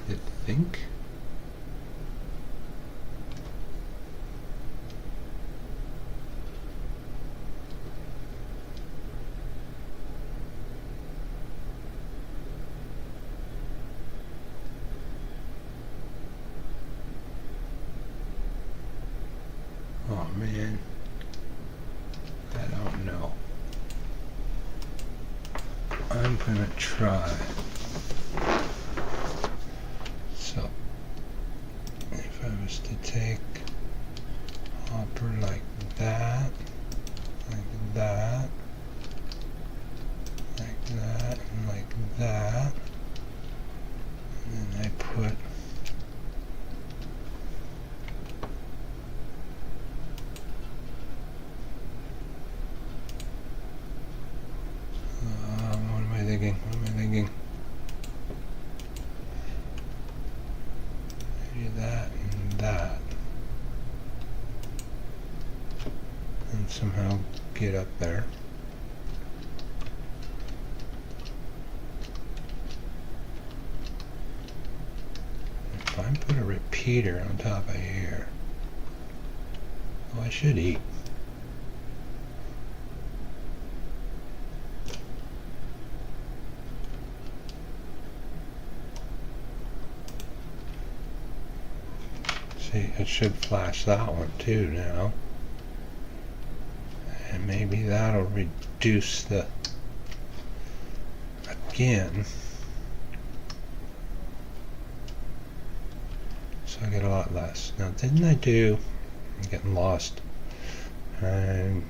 I think. Oh man, I don't know. I'm gonna try. So, if I was to take hopper like that, like that, like that, and like that, and then I put what am I thinking? What am I thinking? Maybe that and that. And somehow get up there. If I put a repeater on top of here, oh, I should eat. See, it should flash that one too now. And maybe that'll reduce the, again. So I get a lot less. Now didn't I do, I'm getting lost. I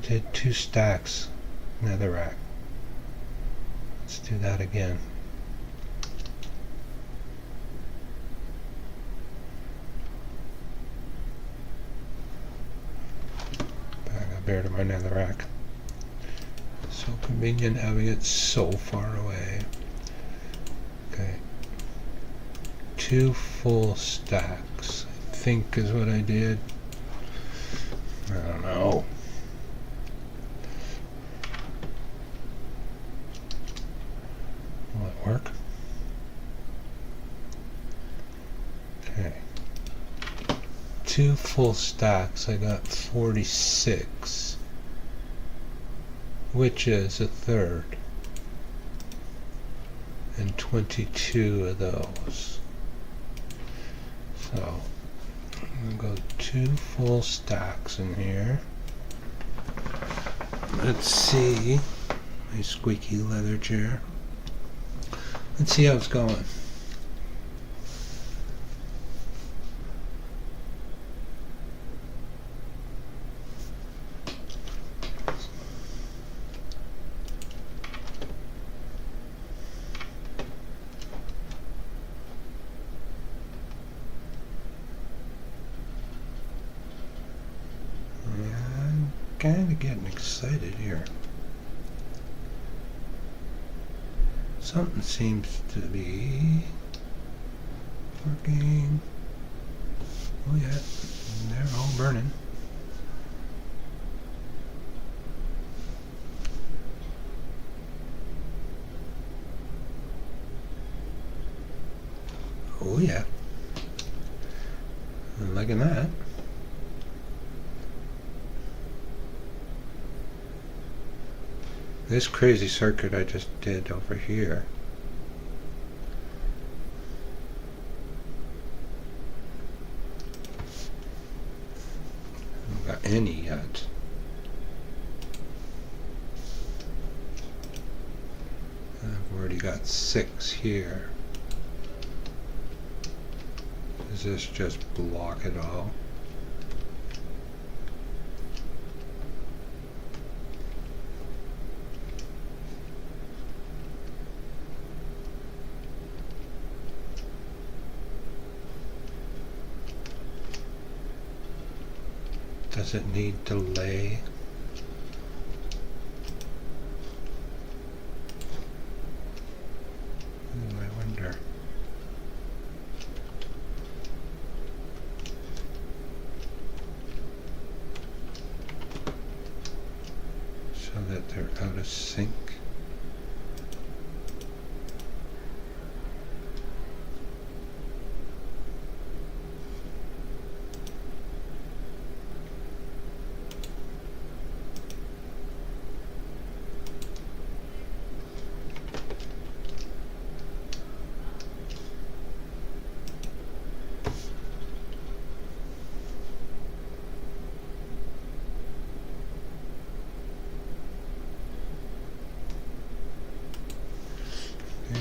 did 2 stacks netherrack. Let's do that again. Back to my netherrack. So convenient having it so far away. Okay. 2 full stacks, I think is what I did. I don't know. Will it work? Okay. 2 full stacks, I got 46, which is a third, and 22 of those. So I'm going to go 2 full stacks in here. Let's see, my squeaky leather chair. Let's see how it's going. Kind of getting excited here. Something seems to be working. Oh yeah, they're all burning. yeah. Look at that. This crazy circuit I just did over here. I haven't got any yet. I've already got 6 here. Does this just block it all? Does it need delay? I wonder. So that they're out of sync.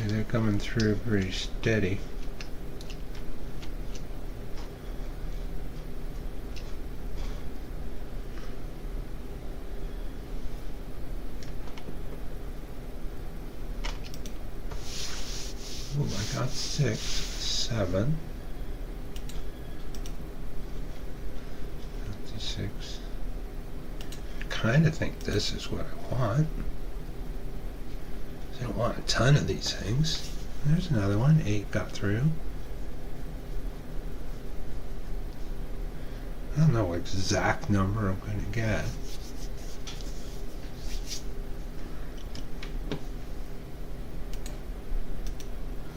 They're coming through pretty steady. Oh, I got 6, 7. 56. I kind of think this is what I want. I don't want a ton of these things. There's another one. 8 got through. I don't know what exact number I'm going to get.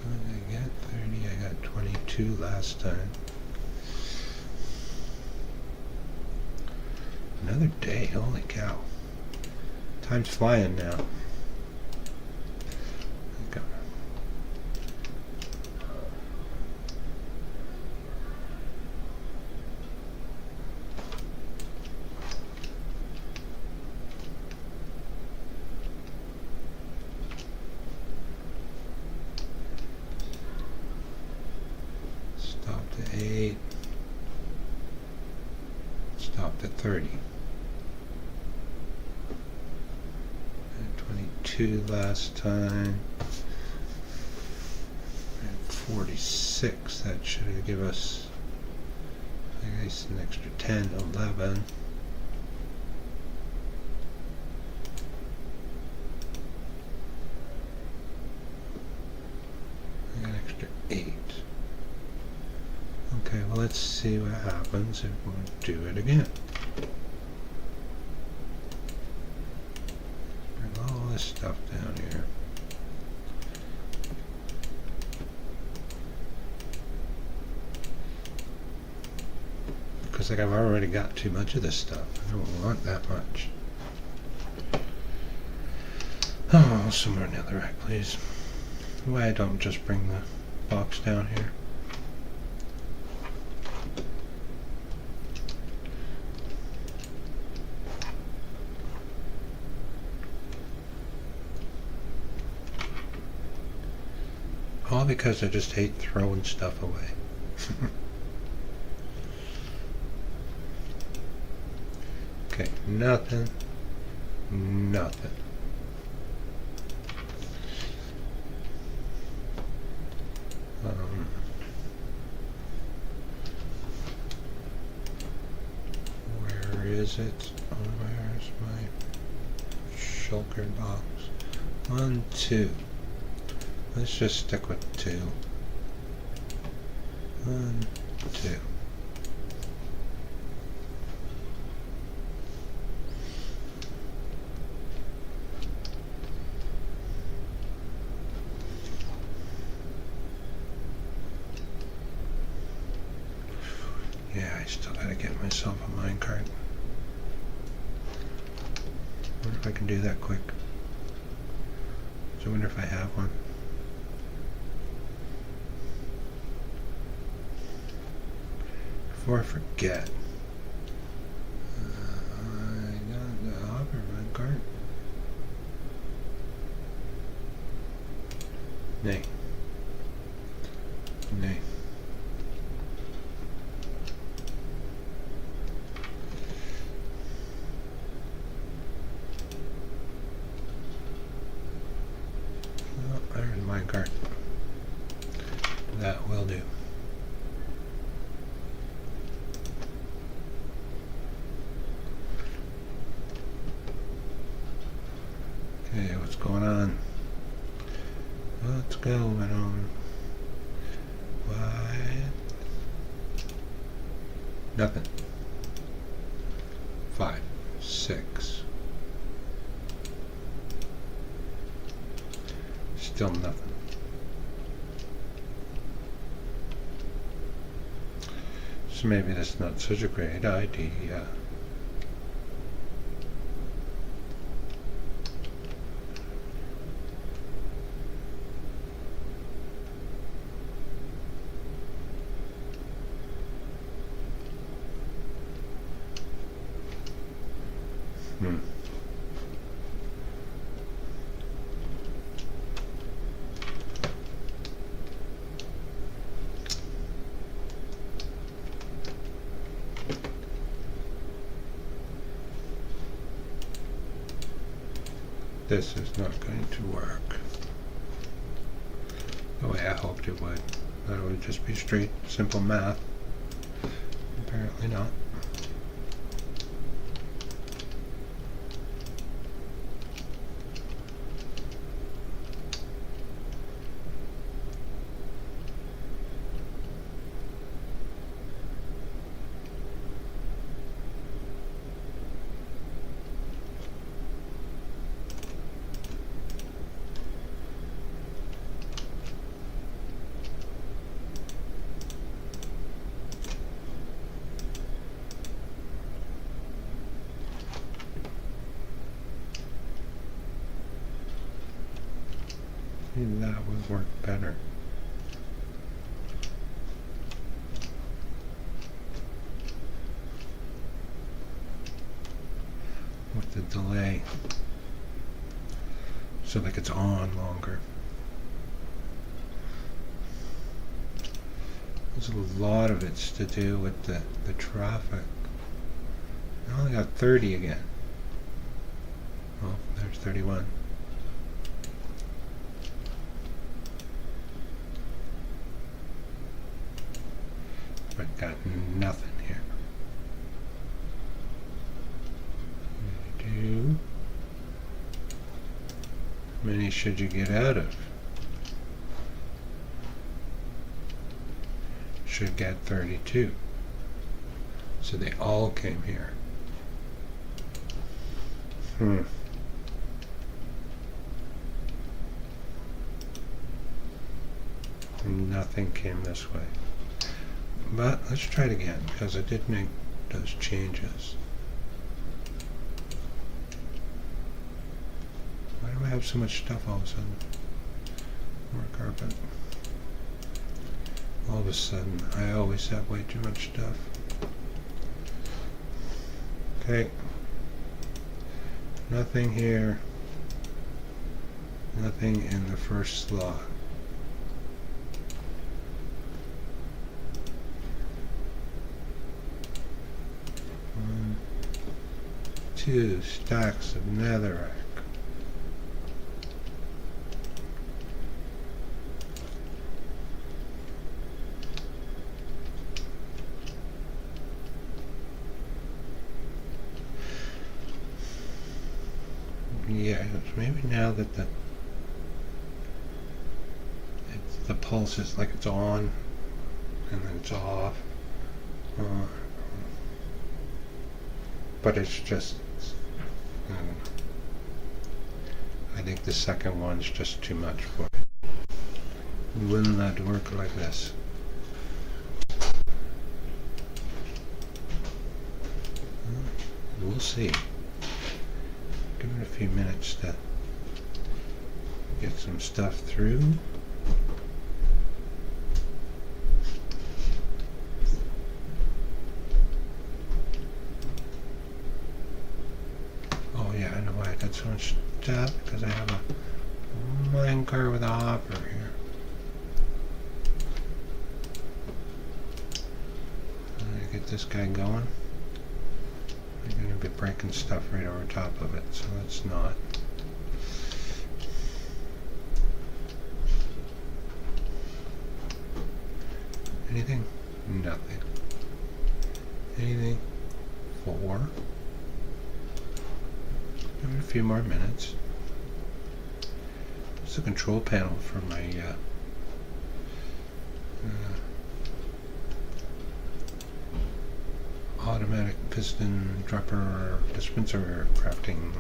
What did I get? 30. I got 22 last time. Another day. Holy cow. Time's flying now. Stopped at 8. Stopped at 30. And 22 last time. And 46. That should give us, I guess, an extra 10, 11. I got an extra 8. Okay, well, let's see what happens if we do it again. Bring all this stuff down here. Because like I've already got too much of this stuff. I don't want that much. Oh, some more netherrack, please. Why don't just bring the box down here? All because I just hate throwing stuff away. Okay, nothing. Nothing. Where is it? Oh, where's my shulker box? 1, 2. Let's just stick with 2. 1, 2. Still gotta get myself a minecart. Wonder if I can do that quick. So I wonder if I have one. Before I forget, I got the hopper minecart. Nay. Nay. Oh, there's a minecart. That will do. Okay, what's going on? What's going on? Why? Nothing. 5, 6. Still nothing. So maybe that's not such a great idea. This is not going to work the way I hoped it would. That it would just be straight, simple math. Apparently not. Maybe that would work better. With the delay. So like it's on longer. There's a lot of it's to do with the traffic. I only got 30 again. Oh, there's 31. But got nothing here. How many should you get out of? Should get 32. So they all came here. Nothing came this way. But let's try it again, because I did make those changes. Why do I have so much stuff all of a sudden? More carpet. All of a sudden, I always have way too much stuff. Okay. Nothing here. Nothing in the first slot. 2 stacks of netherrack. Yeah, maybe now that the pulse is like it's on and then it's off. But it's just, I think the second one's just too much for it. Will not work like this. We'll see. Give it a few minutes to get some stuff through. Oh yeah, I know why I got so much stuff, because I have a minecart with a hopper here. Get this guy going. I'm going to be breaking stuff right over top of it, so let's not. Anything? Nothing. Anything? 4. Give it a few more minutes. It's the control panel for my automatic piston dropper dispenser crafting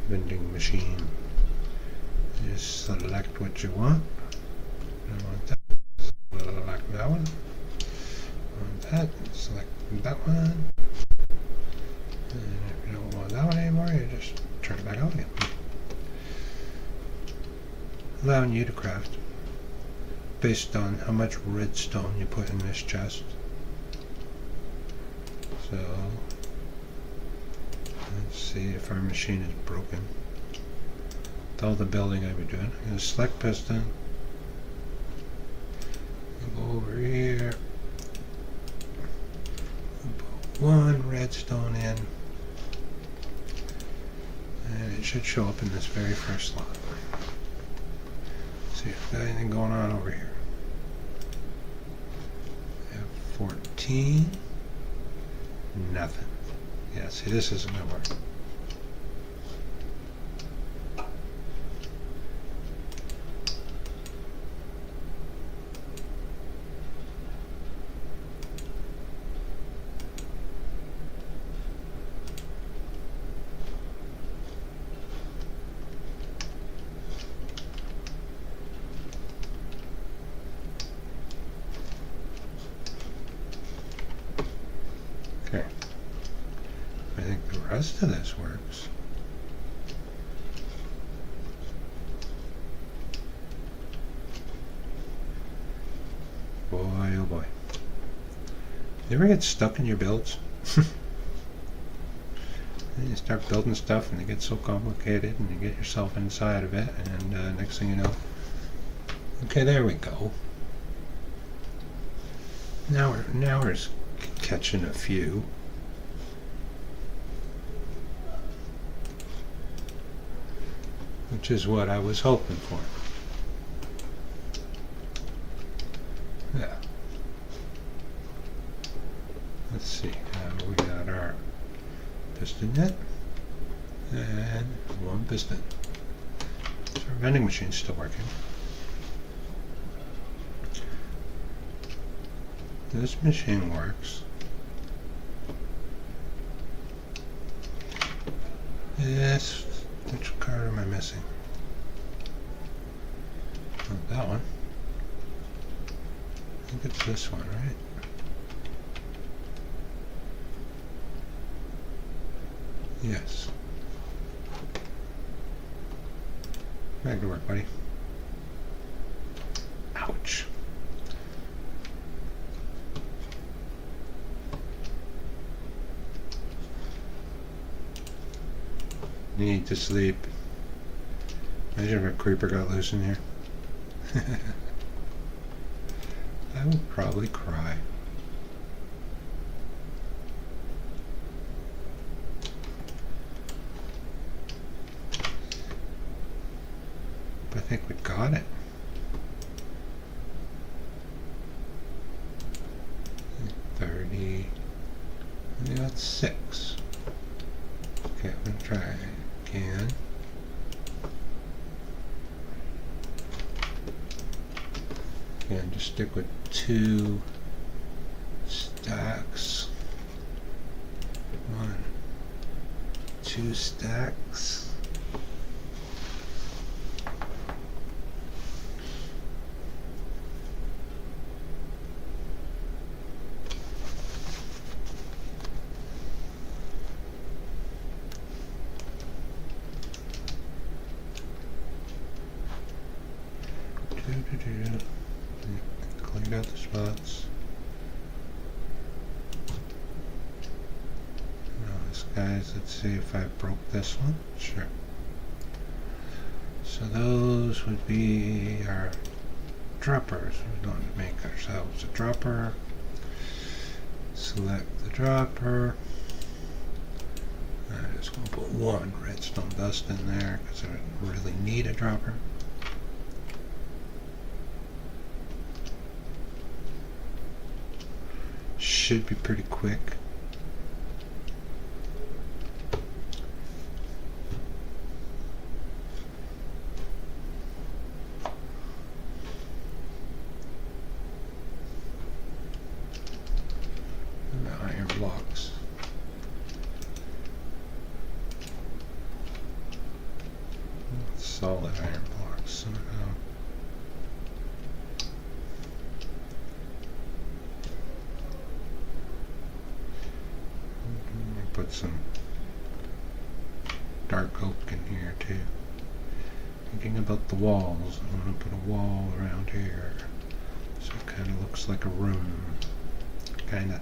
vending machine. You just select what you want. I want that. Select that one. I want that. Select that one. And if you don't want that one anymore, you just turn it back on again. Allowing you to craft based on how much redstone you put in this chest. So let's see if our machine is broken. With all the building I've been doing, I'm going to select piston. Go over here. Put 1 redstone in, and it should show up in this very first slot. See if there's anything going on over here. I have 14. Nothing. Yeah, see, this isn't going to work. Okay. I think the rest of this works. Boy, oh boy. You ever get stuck in your builds? And you start building stuff and it gets so complicated and you get yourself inside of it, and next thing you know, okay, there we go. Now we're catching a few. Which is what I was hoping for. Yeah. Let's see. We got our piston net and 1 piston. So our vending machine's still working. This machine works. Yes. Which card am I missing? Oh, that one. I think it's this one, right? Yes. Back to work, buddy. Ouch. Need to sleep. Imagine if a creeper got loose in here. I would probably cry. But I think we got it. $30. We got 6. Okay, I'm gonna try again. Again, just stick with 2 stacks. 1, 2 stacks. Cleaned out the spots. Now this guy's, let's see if I broke this one. Sure. So those would be our droppers. We're going to make ourselves a dropper. Select the dropper. I'm just going to put one redstone dust in there because I don't really need a dropper. Should be pretty quick. And the iron blocks. Solid iron blocks somehow. Put some dark oak in here too. Thinking about the walls, I'm going to put a wall around here so it kind of looks like a room. Kind of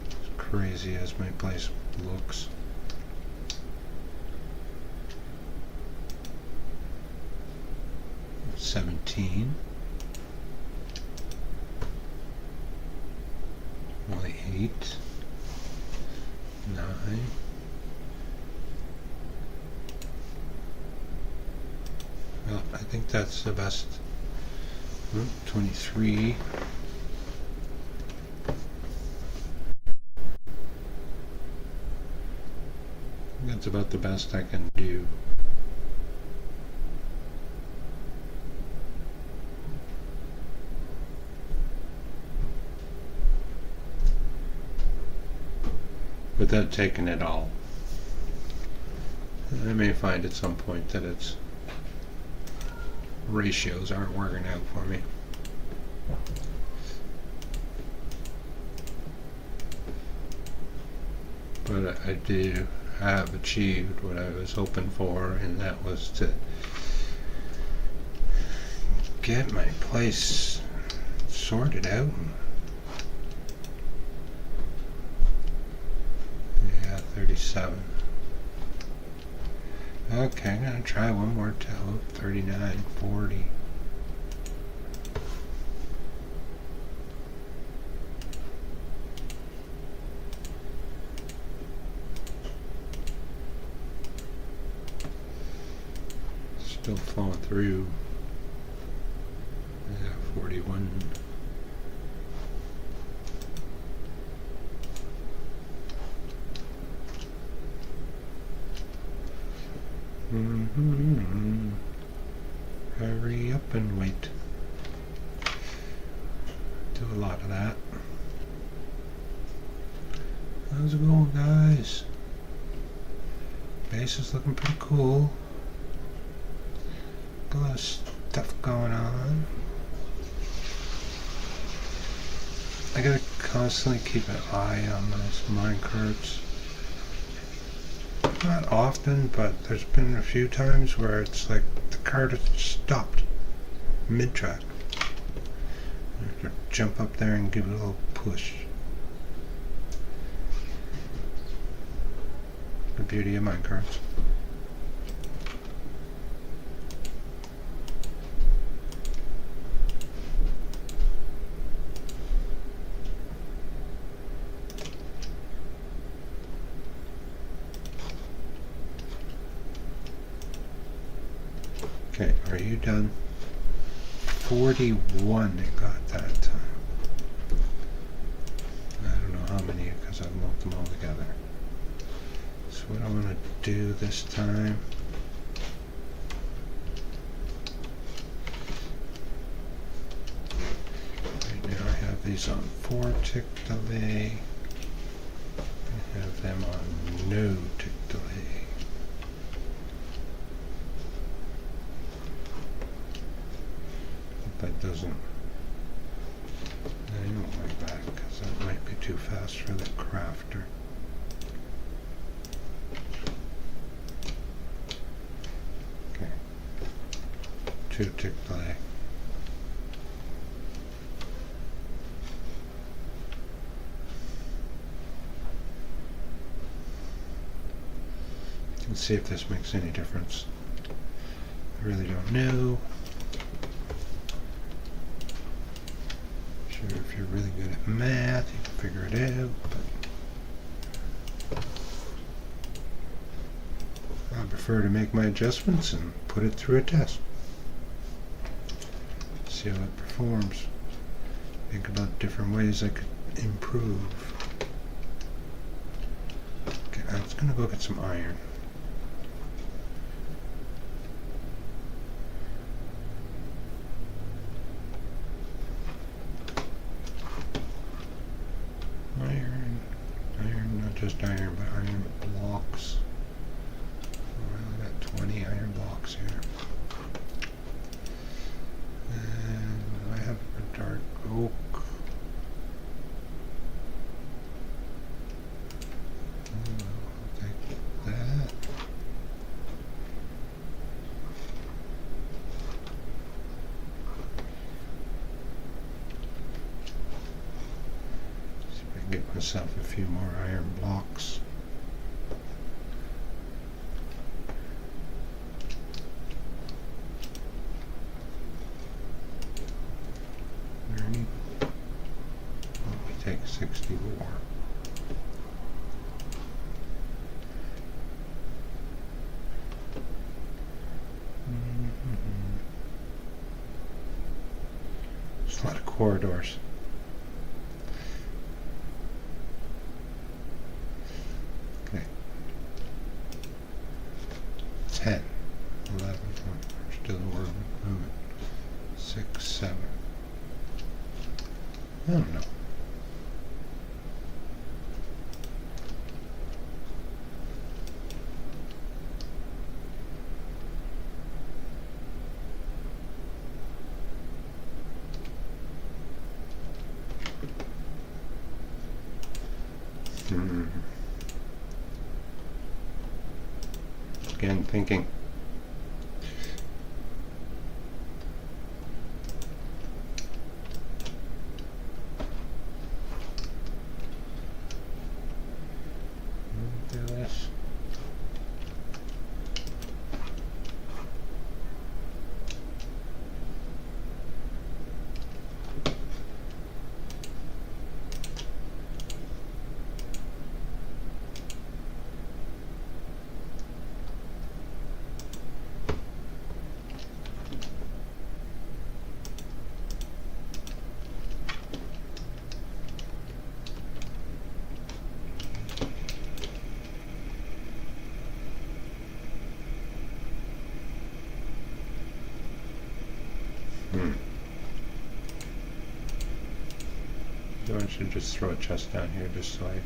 as crazy as my place looks. $17. Only 8. 9. Well, I think that's the best. 23. That's about the best I can do. Without taking it all. I may find at some point that its ratios aren't working out for me. But I do have achieved what I was hoping for, and that was to get my place sorted out. 37. Okay, I'm gonna try one more till 39, 40. Still flowing through. Yeah, 41. Hurry up and wait. Do a lot of that. How's it going, guys? Base is looking pretty cool. Got a lot of stuff going on. I gotta constantly keep an eye on those minecarts. Not often, but there's been a few times where it's like the cart has stopped mid-track. I have to jump up there and give it a little push. The beauty of minecarts. Okay, are you done? 41 they got that time. I don't know how many because I've lumped them all together. So what I'm going to do this time, right now I have these on 4 tick delay. I have them on no tick delay. That doesn't, I don't like that because that might be too fast for the crafter. Okay, to Chick-fil-A. Let's see if this makes any difference. I really don't know. Sure, if you're really good at math, you can figure it out, but I prefer to make my adjustments and put it through a test. See how it performs. Think about different ways I could improve. Okay, I was gonna go get some iron. Iron, not just iron, but iron blocks. Well, I got 20 iron blocks here. And what do I have for dark oak? I'll take that. See if I can get myself a few more iron blocks. Take 60 more. There's a lot of corridors. Okay. 10, 11, still moving. 6, 7. I don't know. Again, thinking. Do this. I should just throw a chest down here just so I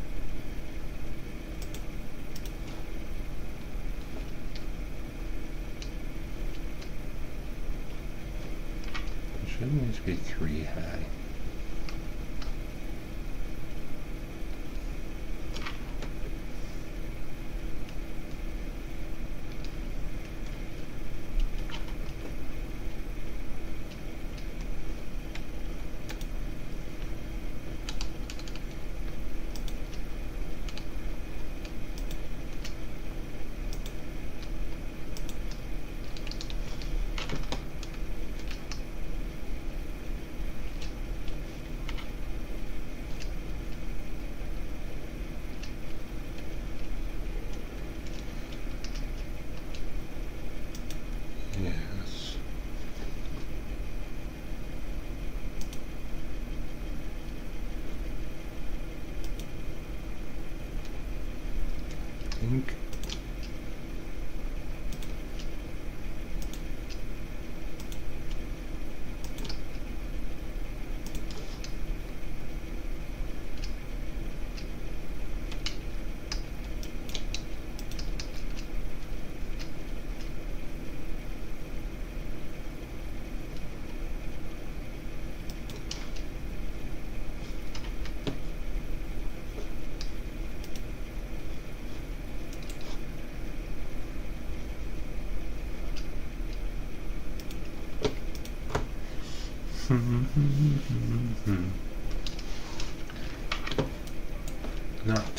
shouldn't these be 3 high? Yes. Think.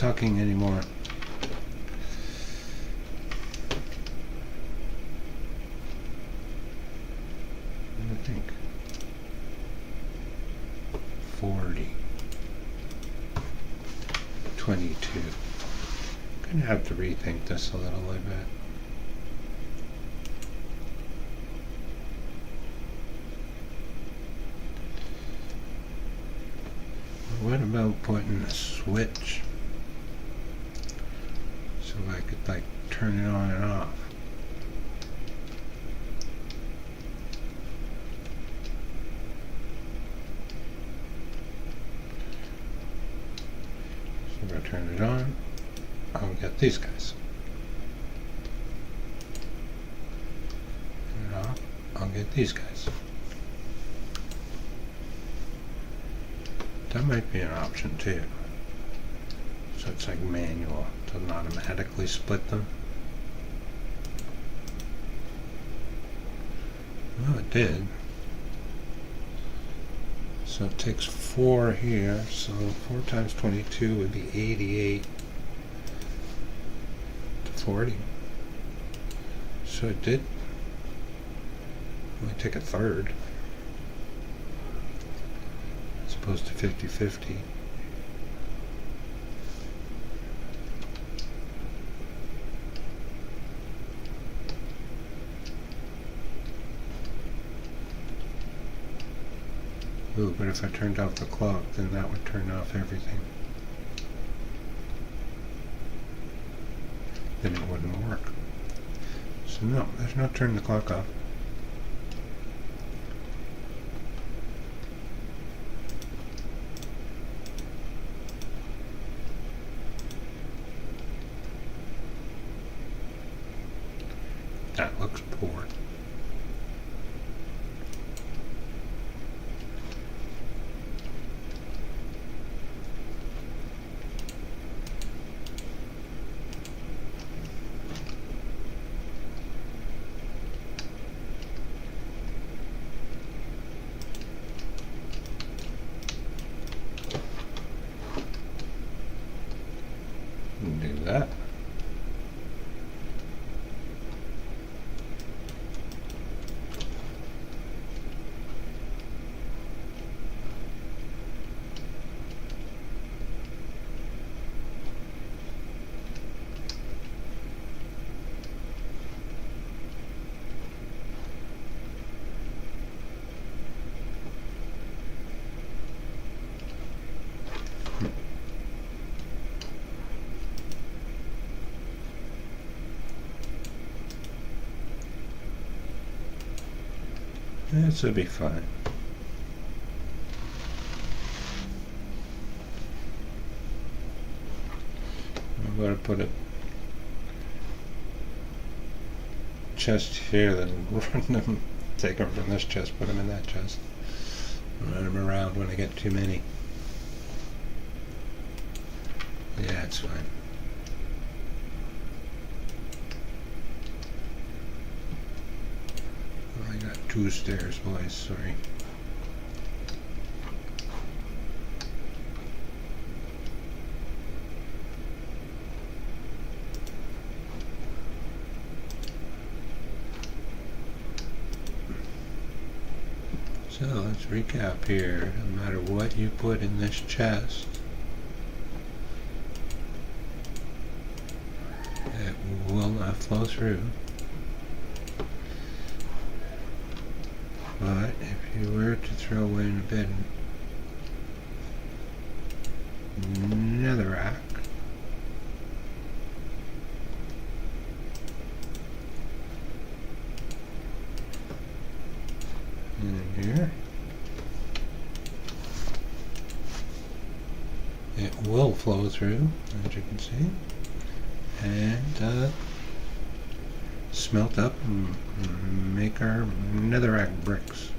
talking anymore. I think 40, 22. Gonna have to rethink this a little, I bet. What about putting a switch so I could like turn it on and off? So if I turn it on, I'll get these guys. Turn it off, I'll get these guys. That might be an option too. So it's like manual, doesn't automatically split them. Well, it did. So it takes 4 here, so 4 times 22 would be 88 to 40. So it did only take a third. Opposed to 50-50. Ooh, but if I turned off the clock, then that would turn off everything. Then it wouldn't work. So no, there's no turn the clock off. That looks poor. Do that. This will be fine. I'm going to put a chest here, then run them, take them from this chest, put them in that chest, run them around when I get too many. Yeah, it's fine. I got 2 stairs, boys, sorry. So let's recap here. No matter what you put in this chest, it will not flow through. But if you were to throw in a bit of netherrack, in here, it will flow through, as you can see, and smelt up and make our netherrack bricks.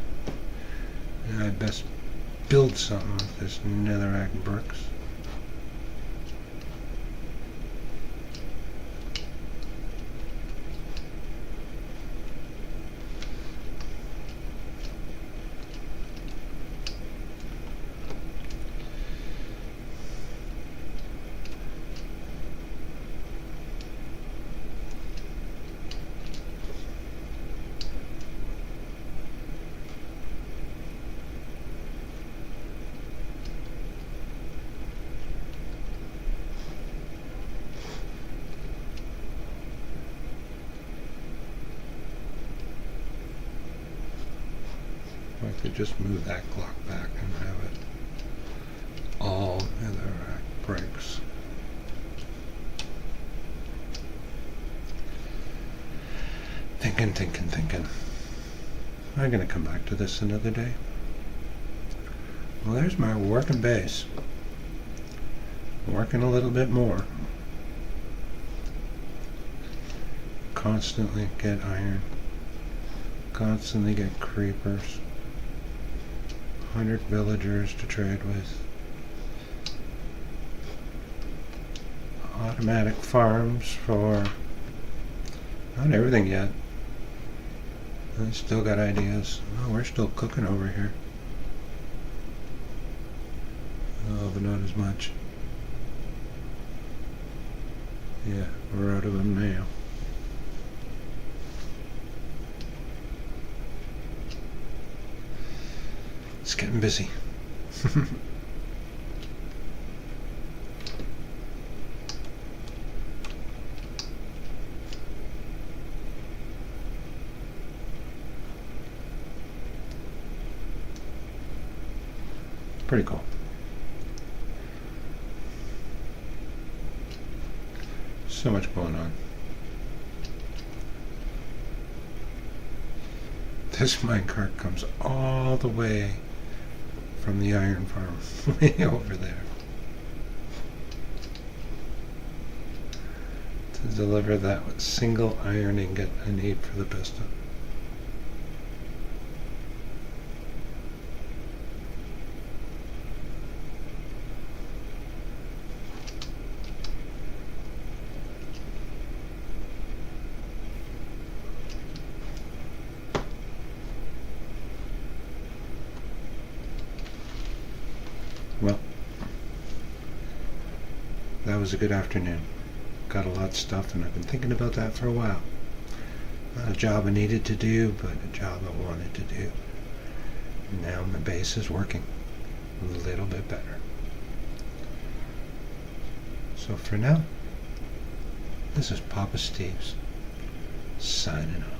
And I best build something with this netherrack bricks. could just move that clock back and have it all netherrack bricks. Thinking. I'm gonna come back to this another day. Well, there's my working base. Working a little bit more. Constantly get iron. Constantly get creepers. 100 villagers to trade with. Automatic farms for not everything yet. I still got ideas. Oh, we're still cooking over here. Oh, but not as much. Yeah, we're out of them now. It's getting busy. Pretty cool. So much going on. This minecart comes all the way from the iron farm, way over there, to deliver that single iron ingot I need for the piston. Well, that was a good afternoon. Got a lot of stuff, and I've been thinking about that for a while. Not a job I needed to do, but a job I wanted to do. And now my base is working a little bit better. So for now, this is Poppasteves signing off.